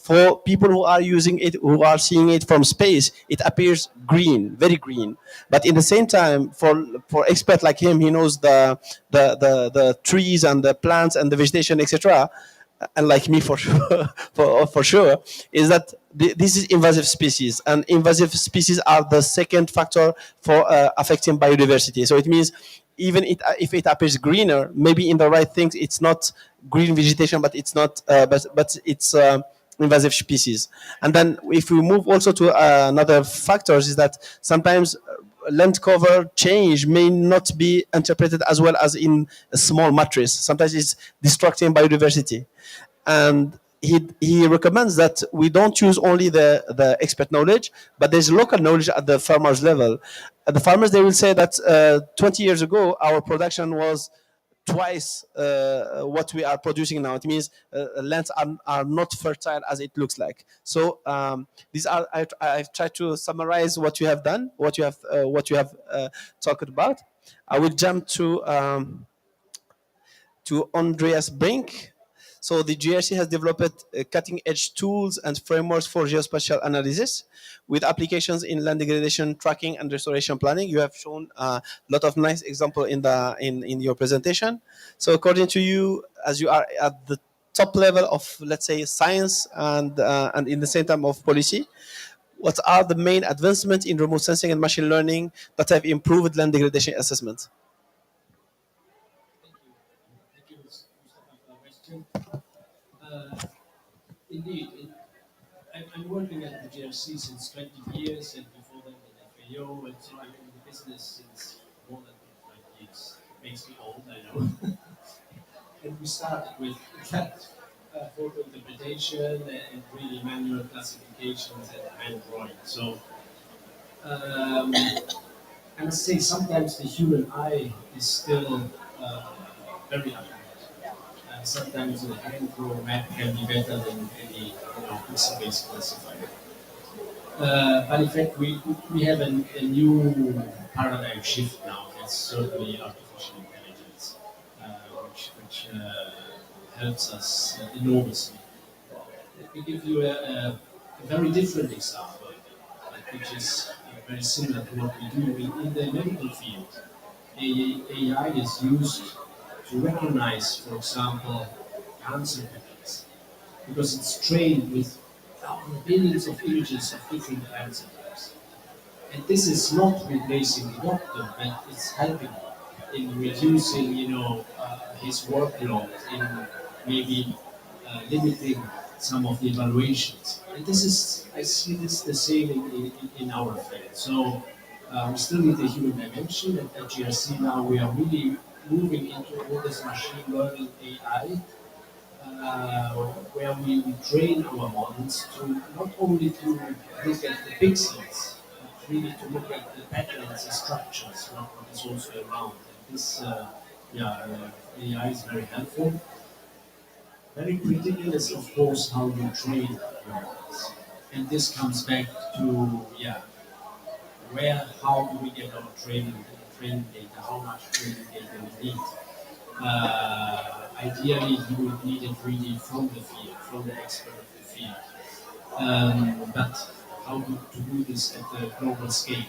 For people who are using it, who are seeing it from space, it appears green, very green. But in the same time, for expert like him, he knows the trees and the plants and the vegetation, etc. And like me, for sure, for sure, is that this is invasive species, and invasive species are the second factor for affecting biodiversity. So it means even if it appears greener, maybe in the right things, it's not green vegetation, but it's not, but it's invasive species. And then if we move also to another factors, is that sometimes land cover change may not be interpreted as well as in a small matrix. Sometimes it's destructing biodiversity. And he recommends that we don't use only the expert knowledge, but there's local knowledge at the farmers level. At the farmers, they will say that 20 years ago, our production was twice what we are producing now. It means lands are not fertile as it looks like. So these are I've tried to summarize what you have done, what you have talked about. I will jump to Andreas Brink. So the GRC has developed cutting-edge tools and frameworks for geospatial analysis with applications in land degradation tracking and restoration planning. You have shown a lot of nice example in in your presentation. So according to you, as you are at the top level of, let's say, science and in the same time of policy, what are the main advancements in remote sensing and machine learning that have improved land degradation assessment? Thank you. Thank you, Mustafa, for the question. Uh, Indeed, I'm working at the GRC since 20 years, and before that in FAO, and so I'm in the business since more than 20 years. It makes me old, I know. And we started with that photo interpretation and really manual classifications and hand drawing. So I must say, sometimes the human eye is still very accurate. Sometimes the hand drawn map can be better than any pixel-based classifier. But in fact, we have a new paradigm shift now. That's certainly artificial intelligence, which helps us enormously. Let me give you a very different example, which is very similar to what we do in the medical field. AI is used to recognize, for example, cancer patterns because it's trained with billions of images of different cancer types. And this is not replacing the doctor, but it's helping in reducing, his workload, in maybe limiting some of the evaluations. And this is, I see this the same in our field. So we still need the human dimension. At GRC now we are really moving into all this machine learning AI where we train our models to not only to look at the pixels, but really to look at the patterns and structures, what is also around. And this, AI is very helpful. Very critical is, of course, how you train your models. And this comes back to, how do we get our training data, how much training data we need. Ideally, you would need it really from the field, from the expert of the field. But how to do this at the global scale?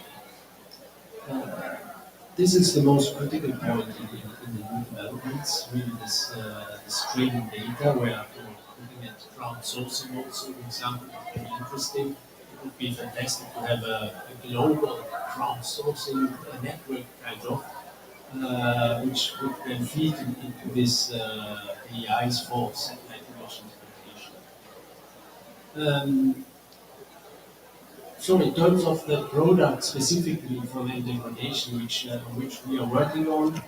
This is the most critical point in the new developments, really this training data, where looking at crowdsourcing also, for example, is very interesting. It would be fantastic to have a global crowdsourcing network kind of, which would then feed into this AI's for satellite image interpretation. So in terms of the product specifically for land degradation, which we are working on,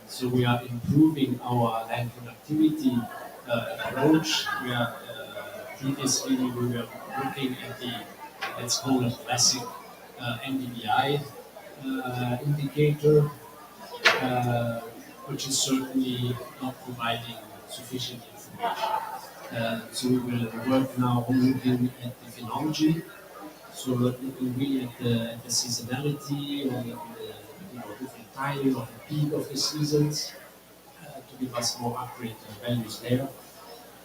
so we are improving our land productivity approach. We are previously we were looking at the, let's call it classic NDVI indicator, uh, which is certainly not providing sufficient information. So we will work now on looking at the phenology, so looking really at the seasonality or the different timing of the peak of the seasons to give us more accurate values there.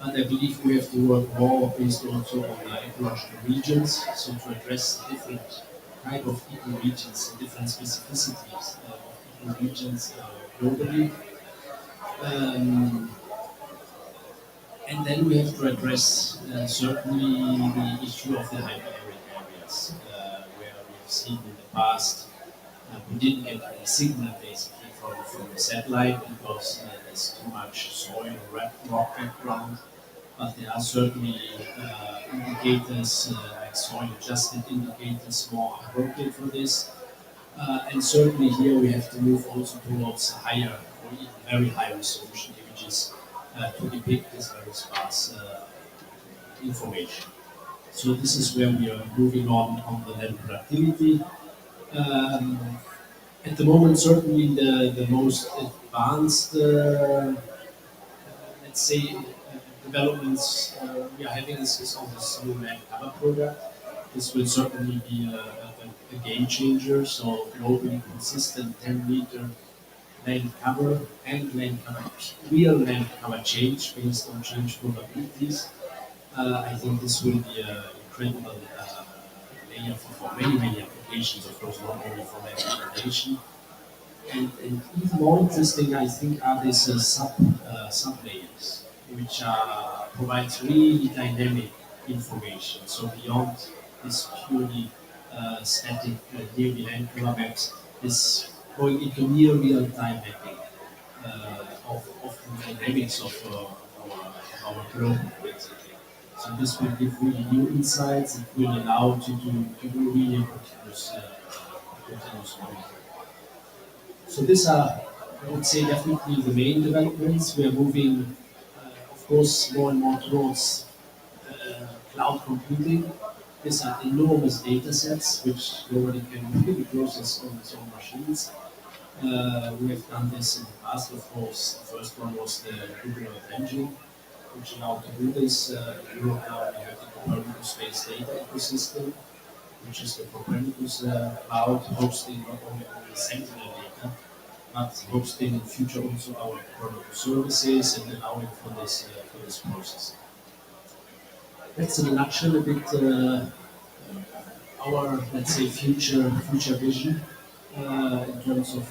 And I believe we have to work more based also on ecological regions, so to address different type of ecoregions and different specificities of ecoregions globally. Um, and then we have to address certainly the issue of the hyper-arid areas, where we've seen in the past we didn't get any signal basically from the satellite because there's too much soil or rock background. But there are certainly indicators, like soil-adjusted indicators, more appropriate for this. And certainly here we have to move also towards higher or even very high resolution images to depict this very sparse information. So this is where we are moving on the land productivity. Um, at the moment, certainly the most advanced, let's say, developments we are having is on this new land cover product. This will certainly be a game changer. So globally consistent 10-meter land cover and land cover, real land cover change based on change probabilities. I think this will be an incredible layer for many, many applications, of course, not only for land degradation. And even more interesting, I think, are these sub layers, which provides really dynamic information. So beyond this purely static nearly land cover maps, is going into near real time mapping of the dynamics of our globe, basically. So this will give really new insights. It will allow to do really continuous monitoring. So these are, I would say, definitely the main developments. We are moving, of course, more and more towards cloud computing. These are enormous data sets which nobody can really process on its own machines. We have done this in the past, of course. The first one was the Google Earth Engine, which allowed to do this. In Europe now we have the Copernicus Space Data Ecosystem, which is the Copernicus cloud hosting not only the Sentinel data, but hosting in future also our Copernicus services and allowing for this process. That's in a nutshell a bit our, let's say, future vision in terms of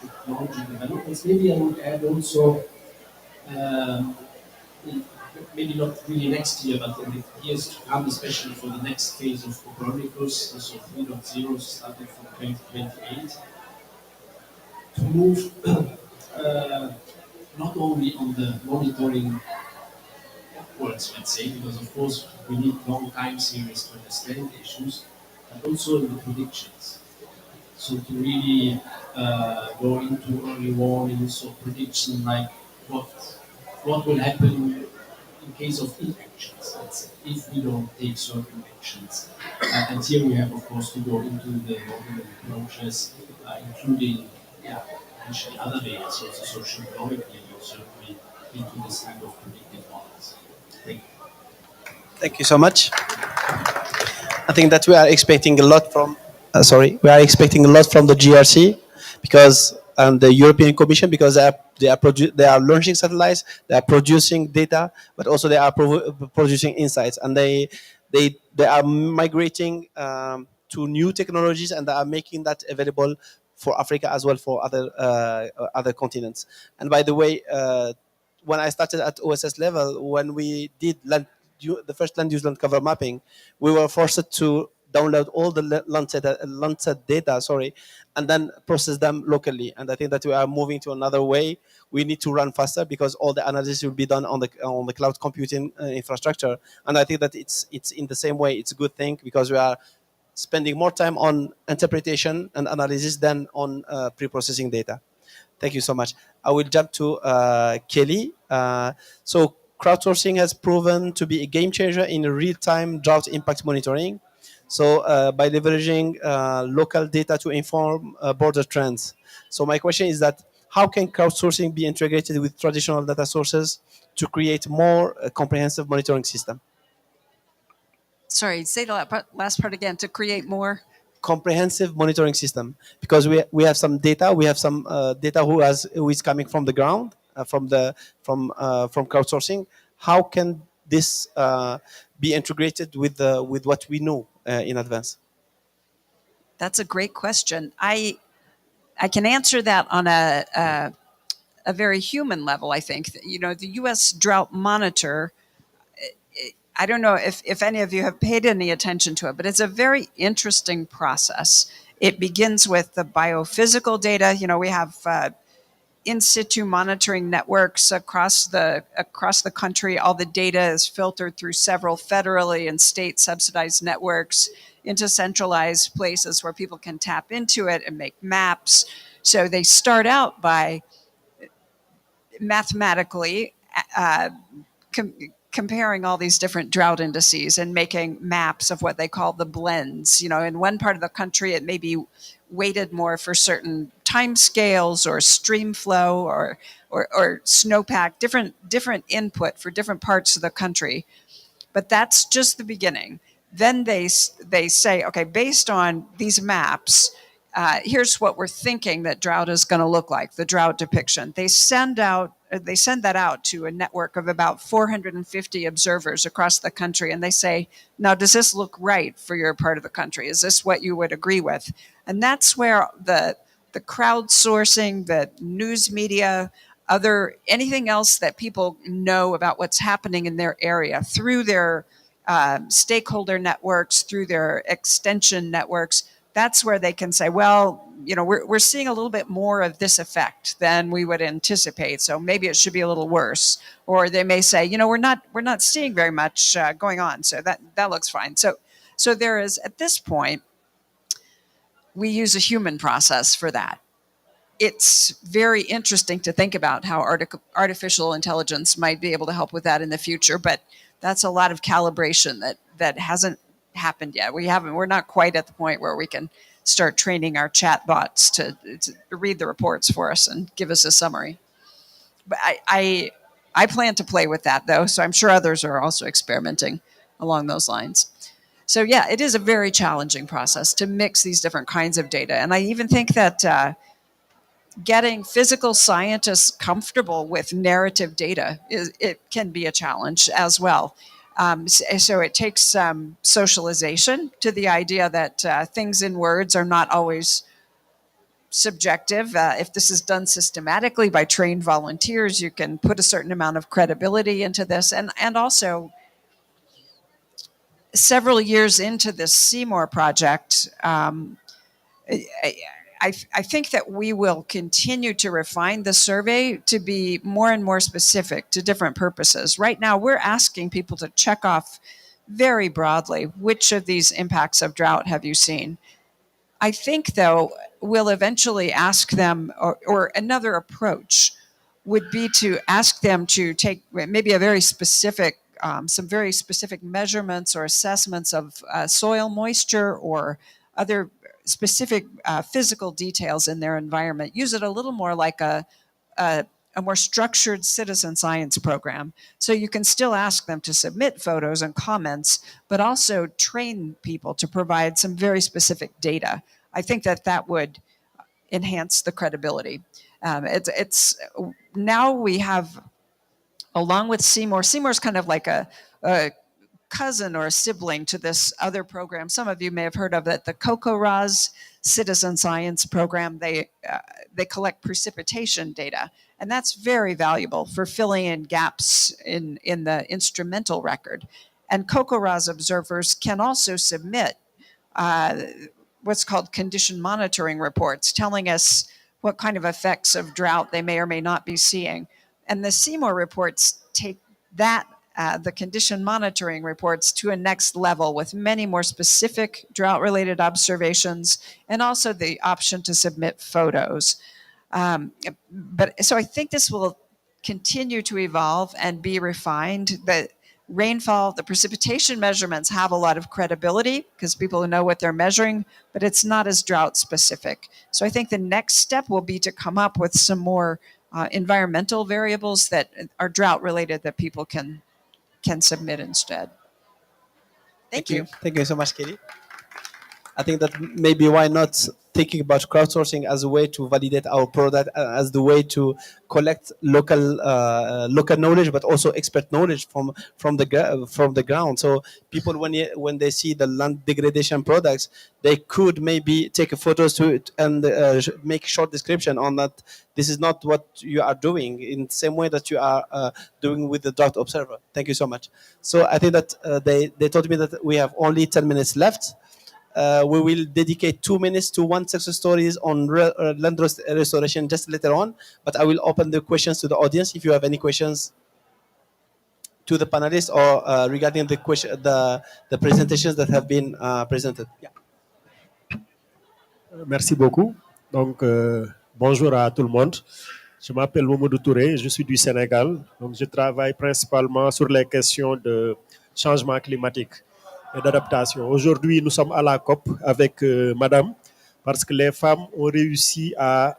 technology developments. Maybe I would add also, um, maybe not really next year, but in the years to come, especially for the next phase of Copernicus, so 3.0 starting from 2028, to move not only on the monitoring upwards, let's say, because of course we need long time series to understand issues, but also in the predictions. So to really go into early warnings or prediction like what what will happen in case of inactions, let's say, if we don't take certain actions. And here we have, of course, to go into the modeling approaches, including, yeah, potentially other layers, also socio-economic layers, certainly into this kind of predictive models. Thank you. Thank you so much. I think that we are expecting a lot from. We are expecting a lot from the GRC because the European Commission because they are launching satellites, they are producing data, but also they are producing insights, and they are migrating to new technologies, and they are making that available for Africa as well for other continents. And by the way, when I started at OSS level, when we did the first land use land cover mapping, we were forced to download all the Landsat data, and then process them locally. And I think that we are moving to another way. We need to run faster because all the analysis will be done on the cloud computing infrastructure. And I think that it's in the same way. It's a good thing because we are spending more time on interpretation and analysis than on pre-processing data. Thank you so much. I will jump to Kelly. So crowdsourcing has proven to be a game changer in real-time drought impact monitoring. So by leveraging local data to inform border trends. So my question is that how can crowdsourcing be integrated with traditional data sources to create more comprehensive monitoring system? Sorry, say the last part again to create more. Comprehensive monitoring system because we have some data, we have some data who is coming from the ground from crowdsourcing. How can this be integrated with what we know in advance? That's a great question. I can answer that on a very human level. I think the U.S. Drought Monitor. I don't know if any of you have paid any attention to it, but it's a very interesting process. It begins with the biophysical data. We have in situ monitoring networks across the country. All the data is filtered through several federally and state subsidized networks into centralized places where people can tap into it and make maps. So they start out by mathematically comparing all these different drought indices and making maps of what they call the blends. In one part of the country, it may be weighted more for certain time scales or stream flow or snowpack, different input for different parts of the country. But that's just the beginning. Then they say, okay, based on these maps, here's what we're thinking that drought is going to look like, the drought depiction. They send that out to a network of about 450 observers across the country, and they say, now, does this look right for your part of the country? Is this what you would agree with? And that's where the crowdsourcing, the news media, anything else that people know about what's happening in their area through their stakeholder networks, through their extension networks, that's where they can say, well, we're seeing a little bit more of this effect than we would anticipate, so maybe it should be a little worse. Or they may say, we're not seeing very much going on, so that looks fine. So there is, at this point, we use a human process for that. It's very interesting to think about how artificial intelligence might be able to help with that in the future, but that's a lot of calibration that hasn't happened yet. We're not quite at the point where we can start training our chat bots to read the reports for us and give us a summary. But I plan to play with that, though, so I'm sure others are also experimenting along those lines. So yeah, it is a very challenging process to mix these different kinds of data. And I even think that getting physical scientists comfortable with narrative data it can be a challenge as well. So it takes some socialization to the idea that things in words are not always subjective. If this is done systematically by trained volunteers, you can put a certain amount of credibility into this. And also, several years into this Seymour project, I think that we will continue to refine the survey to be more and more specific to different purposes. Right now, we're asking people to check off very broadly, which of these impacts of drought have you seen? I think, though, we'll eventually ask them, or another approach would be to ask them to take maybe a very specific, some very specific measurements or assessments of soil moisture or other specific physical details in their environment. Use it a little more like a more structured citizen science program. So you can still ask them to submit photos and comments, but also train people to provide some very specific data. I think that would enhance the credibility. It's now we have, along with Seymour's kind of like a cousin or a sibling to this other program. Some of you may have heard of it, the COCORAS Citizen Science Program. They collect precipitation data, and that's very valuable for filling in gaps in the instrumental record. And COCORAS observers can also submit what's called condition monitoring reports, telling us what kind of effects of drought they may or may not be seeing. And the Seymour reports take that the condition monitoring reports to a next level with many more specific drought-related observations, and also the option to submit photos. So I think this will continue to evolve and be refined. The rainfall, the precipitation measurements have a lot of credibility because people know what they're measuring, but it's not as drought specific. So I think the next step will be to come up with some more environmental variables that are drought related that people can submit instead. Thank you. Thank you so much, Katie. I think that maybe why not thinking about crowdsourcing as a way to validate our product, as the way to collect local knowledge, but also expert knowledge from the ground. So people, when they see the land degradation products, they could maybe take photos to it and make short description on that. This is not what you are doing in the same way that you are doing with the drought observer. Thank you so much. So I think that they told me that we have only 10 minutes left. We will dedicate 2 minutes to one success stories on land restoration just later on. But I will open the questions to the audience. If you have any questions to the panelists or regarding the presentations that have been presented. Yeah. Merci beaucoup. Donc, bonjour à tout le monde. Je m'appelle Mamadou Touré, je suis du Sénégal. Donc, je travaille principalement sur les questions de changement climatique et d'adaptation. Aujourd'hui, nous sommes à la COP avec Madame, parce que les femmes ont réussi à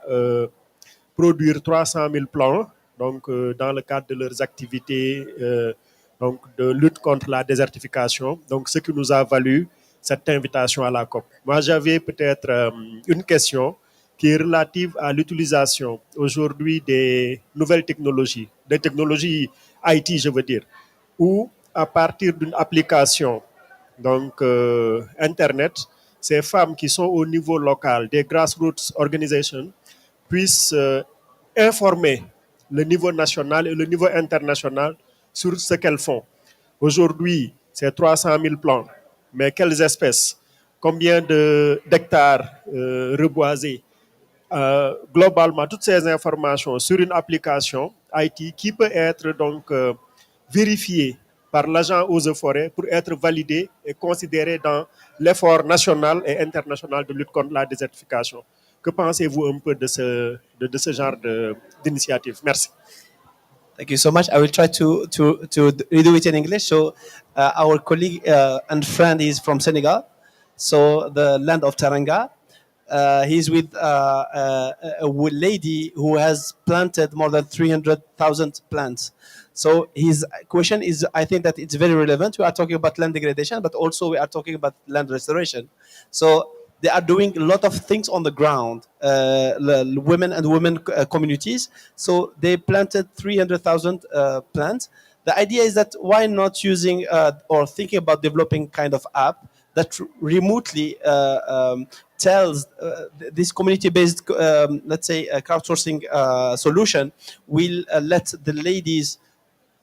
produire 300 000 plants donc, dans le cadre de leurs activités donc, de lutte contre la désertification. Donc, ce qui nous a valu cette invitation à la COP. Moi, j'avais peut-être une question qui est relative à l'utilisation aujourd'hui des nouvelles technologies, des technologies IT, je veux dire, où à partir d'une application, donc Internet, ces femmes qui sont au niveau local, des grassroots organizations, puissent informer le niveau national et le niveau international sur ce qu'elles font. Aujourd'hui, c'est 300 000 plants, mais quelles espèces? Combien d'hectares reboisés? Globalement, toutes ces informations sur une application IT qui peut être donc vérifiée par l'agent eaux et forêts pour être validée et considérée dans l'effort national et international de lutte contre la désertification. Que pensez-vous un peu de ce genre d'initiative? Merci. Thank you so much. I will try to redo it in English. So, our colleague and friend is from Senegal, so the land of Taranga. He's with a lady who has planted more than 300,000 plants. So his question is, I think that it's very relevant. We are talking about land degradation, but also we are talking about land restoration. So they are doing a lot of things on the ground, women and women communities. So they planted 300,000 plants. The idea is that why not using or thinking about developing kind of app that remotely tells this community-based, let's say, crowdsourcing solution will let the ladies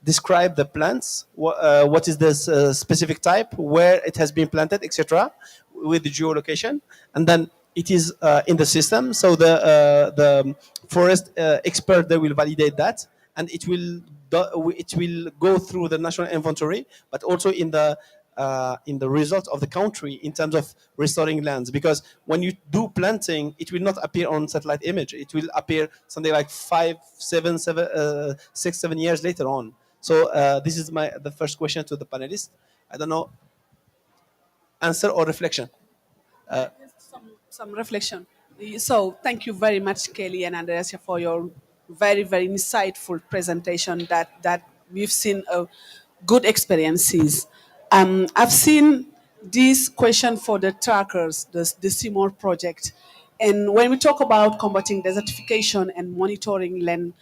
describe the plants, what is the specific type, where it has been planted, etc., with the geolocation, and then it is in the system. So the forest expert they will validate that, and it will go through the national inventory, but also in the result of the country in terms of restoring lands. Because when you do planting, it will not appear on satellite image. It will appear something like 6, 7 years later on. So this is the first question to the panelists. I don't know, answer or reflection. Some reflection. So thank you very much, Kelly and Andreas, for your very, very insightful presentation that we've seen good experiences. I've seen this question for the trackers, the Seymour project. And when we talk about combating desertification and monitoring land,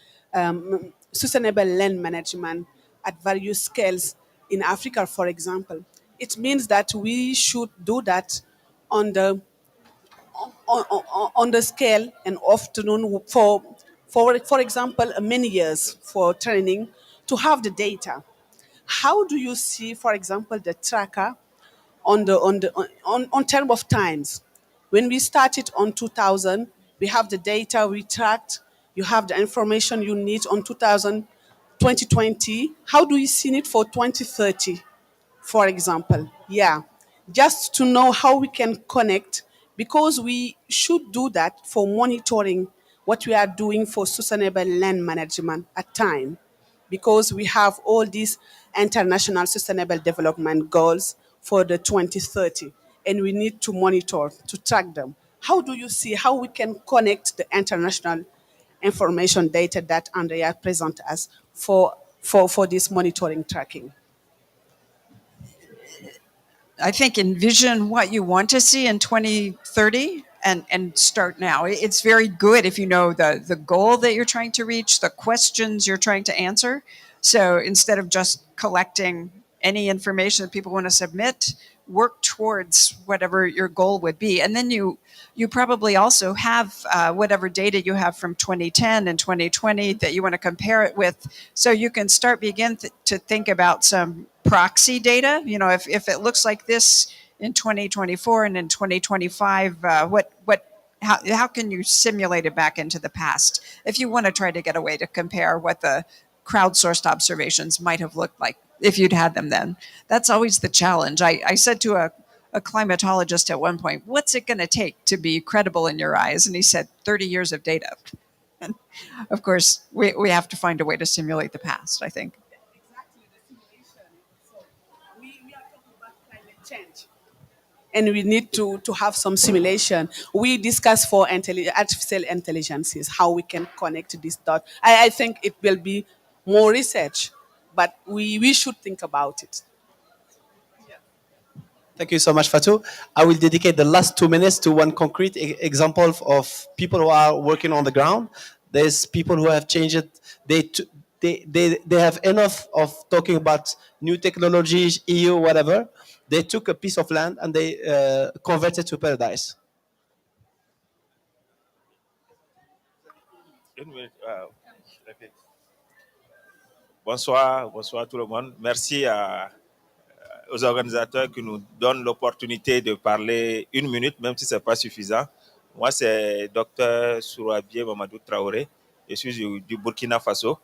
sustainable land management at various scales in Africa, for example, it means that we should do that on the on the scale and afternoon for example many years for training to have the data. How do you see, for example, the tracker on term of times? When we started on 2000, we have the data we tracked. You have the information you need on 2000, 2020. How do you see it for 2030? For example. Yeah, just to know how we can connect, because we should do that for monitoring what we are doing for sustainable land management at time, because we have all these international sustainable development goals for the 2030, and we need to monitor, to track them. How do you see how we can connect the international information data that Andrea present us for this monitoring tracking? I think envision what you want to see in 2030 and start now. It's very good if you know the goal that you're trying to reach, the questions you're trying to answer. So instead of just collecting any information that people want to submit, work towards whatever your goal would be. And then you probably also have whatever data you have from 2010 and 2020 that you want to compare it with. So you can begin to think about some proxy data. You know, if it looks like this in 2024 and in 2025, how can you simulate it back into the past if you want to try to get a way to compare what the crowdsourced observations might have looked like if you'd had them then? That's always the challenge. I said to a climatologist at one point, what's it going to take to be credible in your eyes? And he said, 30 years of data. And of course, we have to find a way to simulate the past, I think. Exactly, the simulation. So we are talking about climate change, and we need to have some simulation. We discuss for artificial intelligences how we can connect this dot. I think it will be more research, but we should think about it. Thank you so much, Fatou. I will dedicate the last 2 minutes to one concrete example of people who are working on the ground. There's people who have changed it. They have enough of talking about new technologies, EU, whatever. They took a piece of land and they converted to paradise. Ok. Bonsoir, bonsoir tout le monde. Merci aux organisateurs qui nous donnent l'opportunité de parler 1 minute, même si ce n'est pas suffisant. Moi, c'est Dr Sourabié Mamadou Traoré. Je suis du Burkina Faso.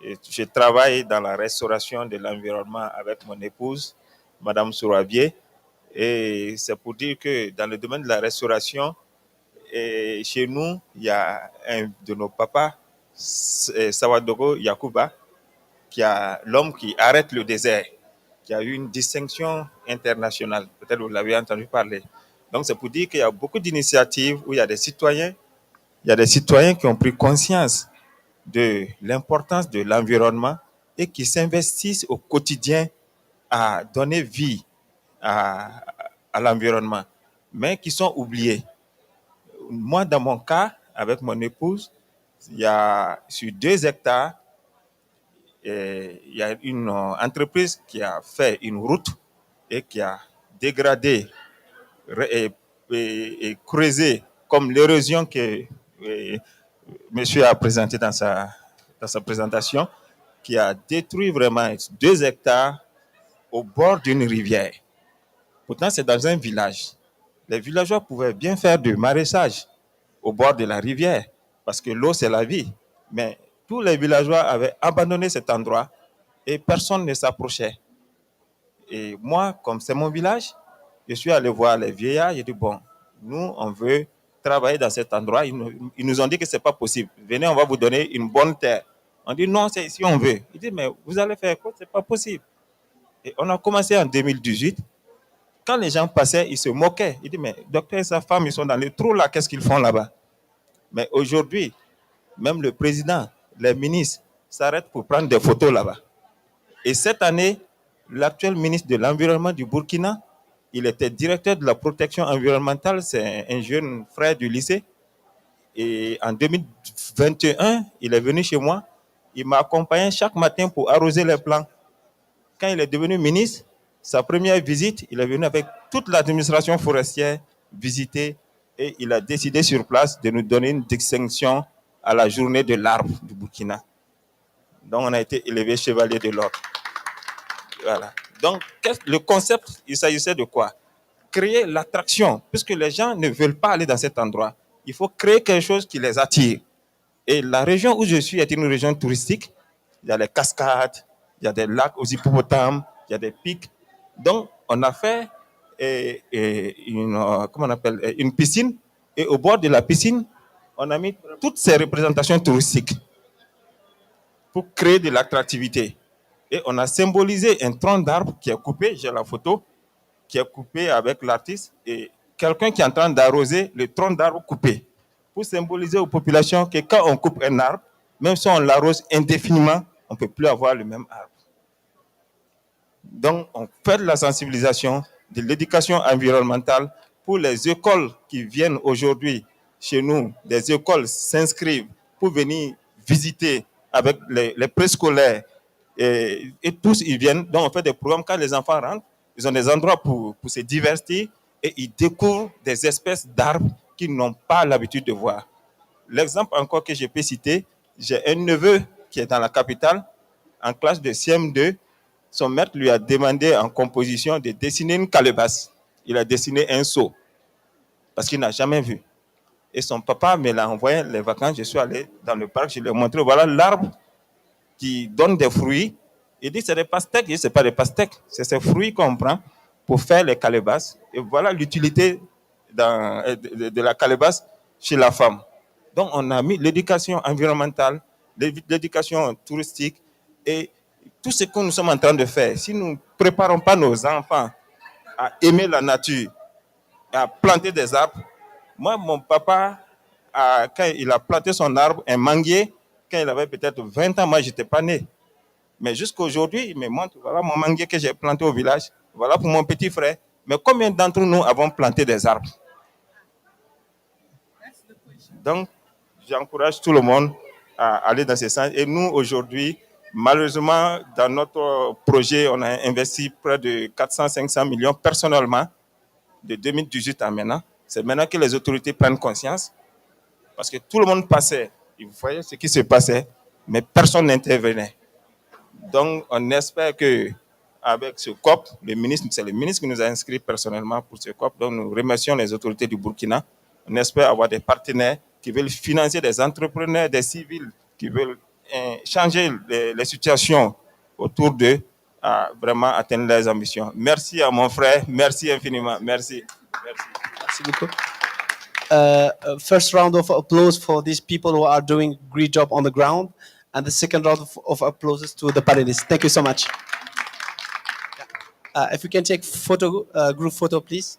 Et je travaille dans la restauration de l'environnement avec mon épouse, Madame Sourabié. Et c'est pour dire que dans le domaine de la restauration, et chez nous, il y a un de nos papas, Sawadogo Yakuba, qui a l'homme qui arrête le désert, qui a eu une distinction internationale. Peut-être vous l'avez entendu parler. Donc c'est pour dire qu'il y a beaucoup d'initiatives où il y a des citoyens qui ont pris conscience de l'importance de l'environnement et qui s'investissent au quotidien à donner vie à l'environnement, mais qui sont oubliés. Moi, dans mon cas, avec mon épouse, il y a sur 2 hectares, il y a une entreprise qui a fait une route et qui a dégradé et creusé comme l'érosion que monsieur a présenté dans sa présentation, qui a détruit vraiment 2 hectares au bord d'une rivière. Pourtant, c'est dans un village. Les villageois pouvaient bien faire du maraîchage au bord de la rivière, parce que l'eau, c'est la vie. Mais tous les villageois avaient abandonné cet endroit et personne ne s'approchait. Et moi, comme c'est mon village, je suis allé voir les vieillards. J'ai dit, bon, nous, on veut travailler dans cet endroit. Ils nous ont dit que ce n'est pas possible. Venez, on va vous donner une bonne terre. On dit, non, c'est ici on veut. Il dit, mais vous allez faire quoi? Ce n'est pas possible. Et on a commencé en 2018. Quand les gens passaient, ils se moquaient. Ils disent, mais docteur et sa femme, ils sont dans le trou là, qu'est-ce qu'ils font là-bas? Mais aujourd'hui, même le président, les ministres s'arrêtent pour prendre des photos là-bas. Et cette année, l'actuel ministre de l'Environnement du Burkina, il était directeur de la protection environnementale, c'est un jeune frère du lycée. Et en 2021, il est venu chez moi, il m'a accompagné chaque matin pour arroser les plants. Quand il est devenu ministre, sa première visite, il est venu avec toute l'administration forestière visiter et il a décidé sur place de nous donner une distinction à la journée de l'arbre du Burkina. Donc, on a été élevé chevalier de l'ordre. Voilà. Donc, le concept, il s'agissait de quoi? Créer l'attraction, puisque les gens ne veulent pas aller dans cet endroit. Il faut créer quelque chose qui les attire. Et la région où je suis est une région touristique. Il y a les cascades, il y a des lacs aux hippopotames, il y a des pics. Donc, on a fait une piscine. Et au bord de la piscine, on a mis toutes ces représentations touristiques pour créer de l'attractivité. Et on a symbolisé un tronc d'arbre qui est coupé, j'ai la photo, qui est coupé avec l'artiste, et quelqu'un qui est en train d'arroser le tronc d'arbre coupé, pour symboliser aux populations que quand on coupe un arbre, même si on l'arrose indéfiniment, on ne peut plus avoir le même arbre. Donc, on fait de la sensibilisation, de l'éducation environnementale pour les écoles qui viennent aujourd'hui chez nous. Des écoles s'inscrivent pour venir visiter avec les préscolaires et tous ils viennent. Donc, on fait des programmes quand les enfants rentrent. Ils ont des endroits pour se divertir et ils découvrent des espèces d'arbres qu'ils n'ont pas l'habitude de voir. L'exemple encore que je peux citer, j'ai un neveu qui est dans la capitale, en classe de CM2. Son maître lui a demandé en composition de dessiner une calebasse. Il a dessiné un seau parce qu'il n'a jamais vu. Et son papa me l'a envoyé les vacances. Je suis allé dans le parc, je lui ai montré, voilà l'arbre qui donne des fruits. Il dit, c'est des pastèques. Il dit, ce n'est pas des pastèques, c'est ces fruits qu'on prend pour faire les calebasses. Et voilà l'utilité de la calebasse chez la femme. Donc, on a mis l'éducation environnementale, l'éducation touristique et tout ce que nous sommes en train de faire. Si nous ne préparons pas nos enfants à aimer la nature, à planter des arbres. Moi, mon papa, quand il a planté son arbre, un manguier, quand il avait peut-être 20 ans, moi, je n'étais pas né. Mais jusqu'à aujourd'hui, il me montre, voilà mon manguier que j'ai planté au village, voilà pour mon petit frère. Mais combien d'entre nous avons planté des arbres? Donc, j'encourage tout le monde à aller dans ce sens. Et nous, aujourd'hui, malheureusement, dans notre projet, on a investi près de 400-500 millions personnellement de 2018 à maintenant. C'est maintenant que les autorités prennent conscience parce que tout le monde passait. Et vous voyez ce qui se passait, mais personne n'intervenait. Donc, on espère que avec ce COP, c'est le ministre qui nous a inscrits personnellement pour ce COP. Donc, nous remercions les autorités du Burkina. On espère avoir des partenaires qui veulent financer des entrepreneurs, des civils, qui veulent changer les situations autour d'eux à vraiment atteindre leurs ambitions. Merci à mon frère. Merci infiniment. Merci. Merci. Merci beaucoup. First round of applause for these people who are doing great job on the ground, and the second round of applause to the panelists. Thank you so much. If we can take group photo, please.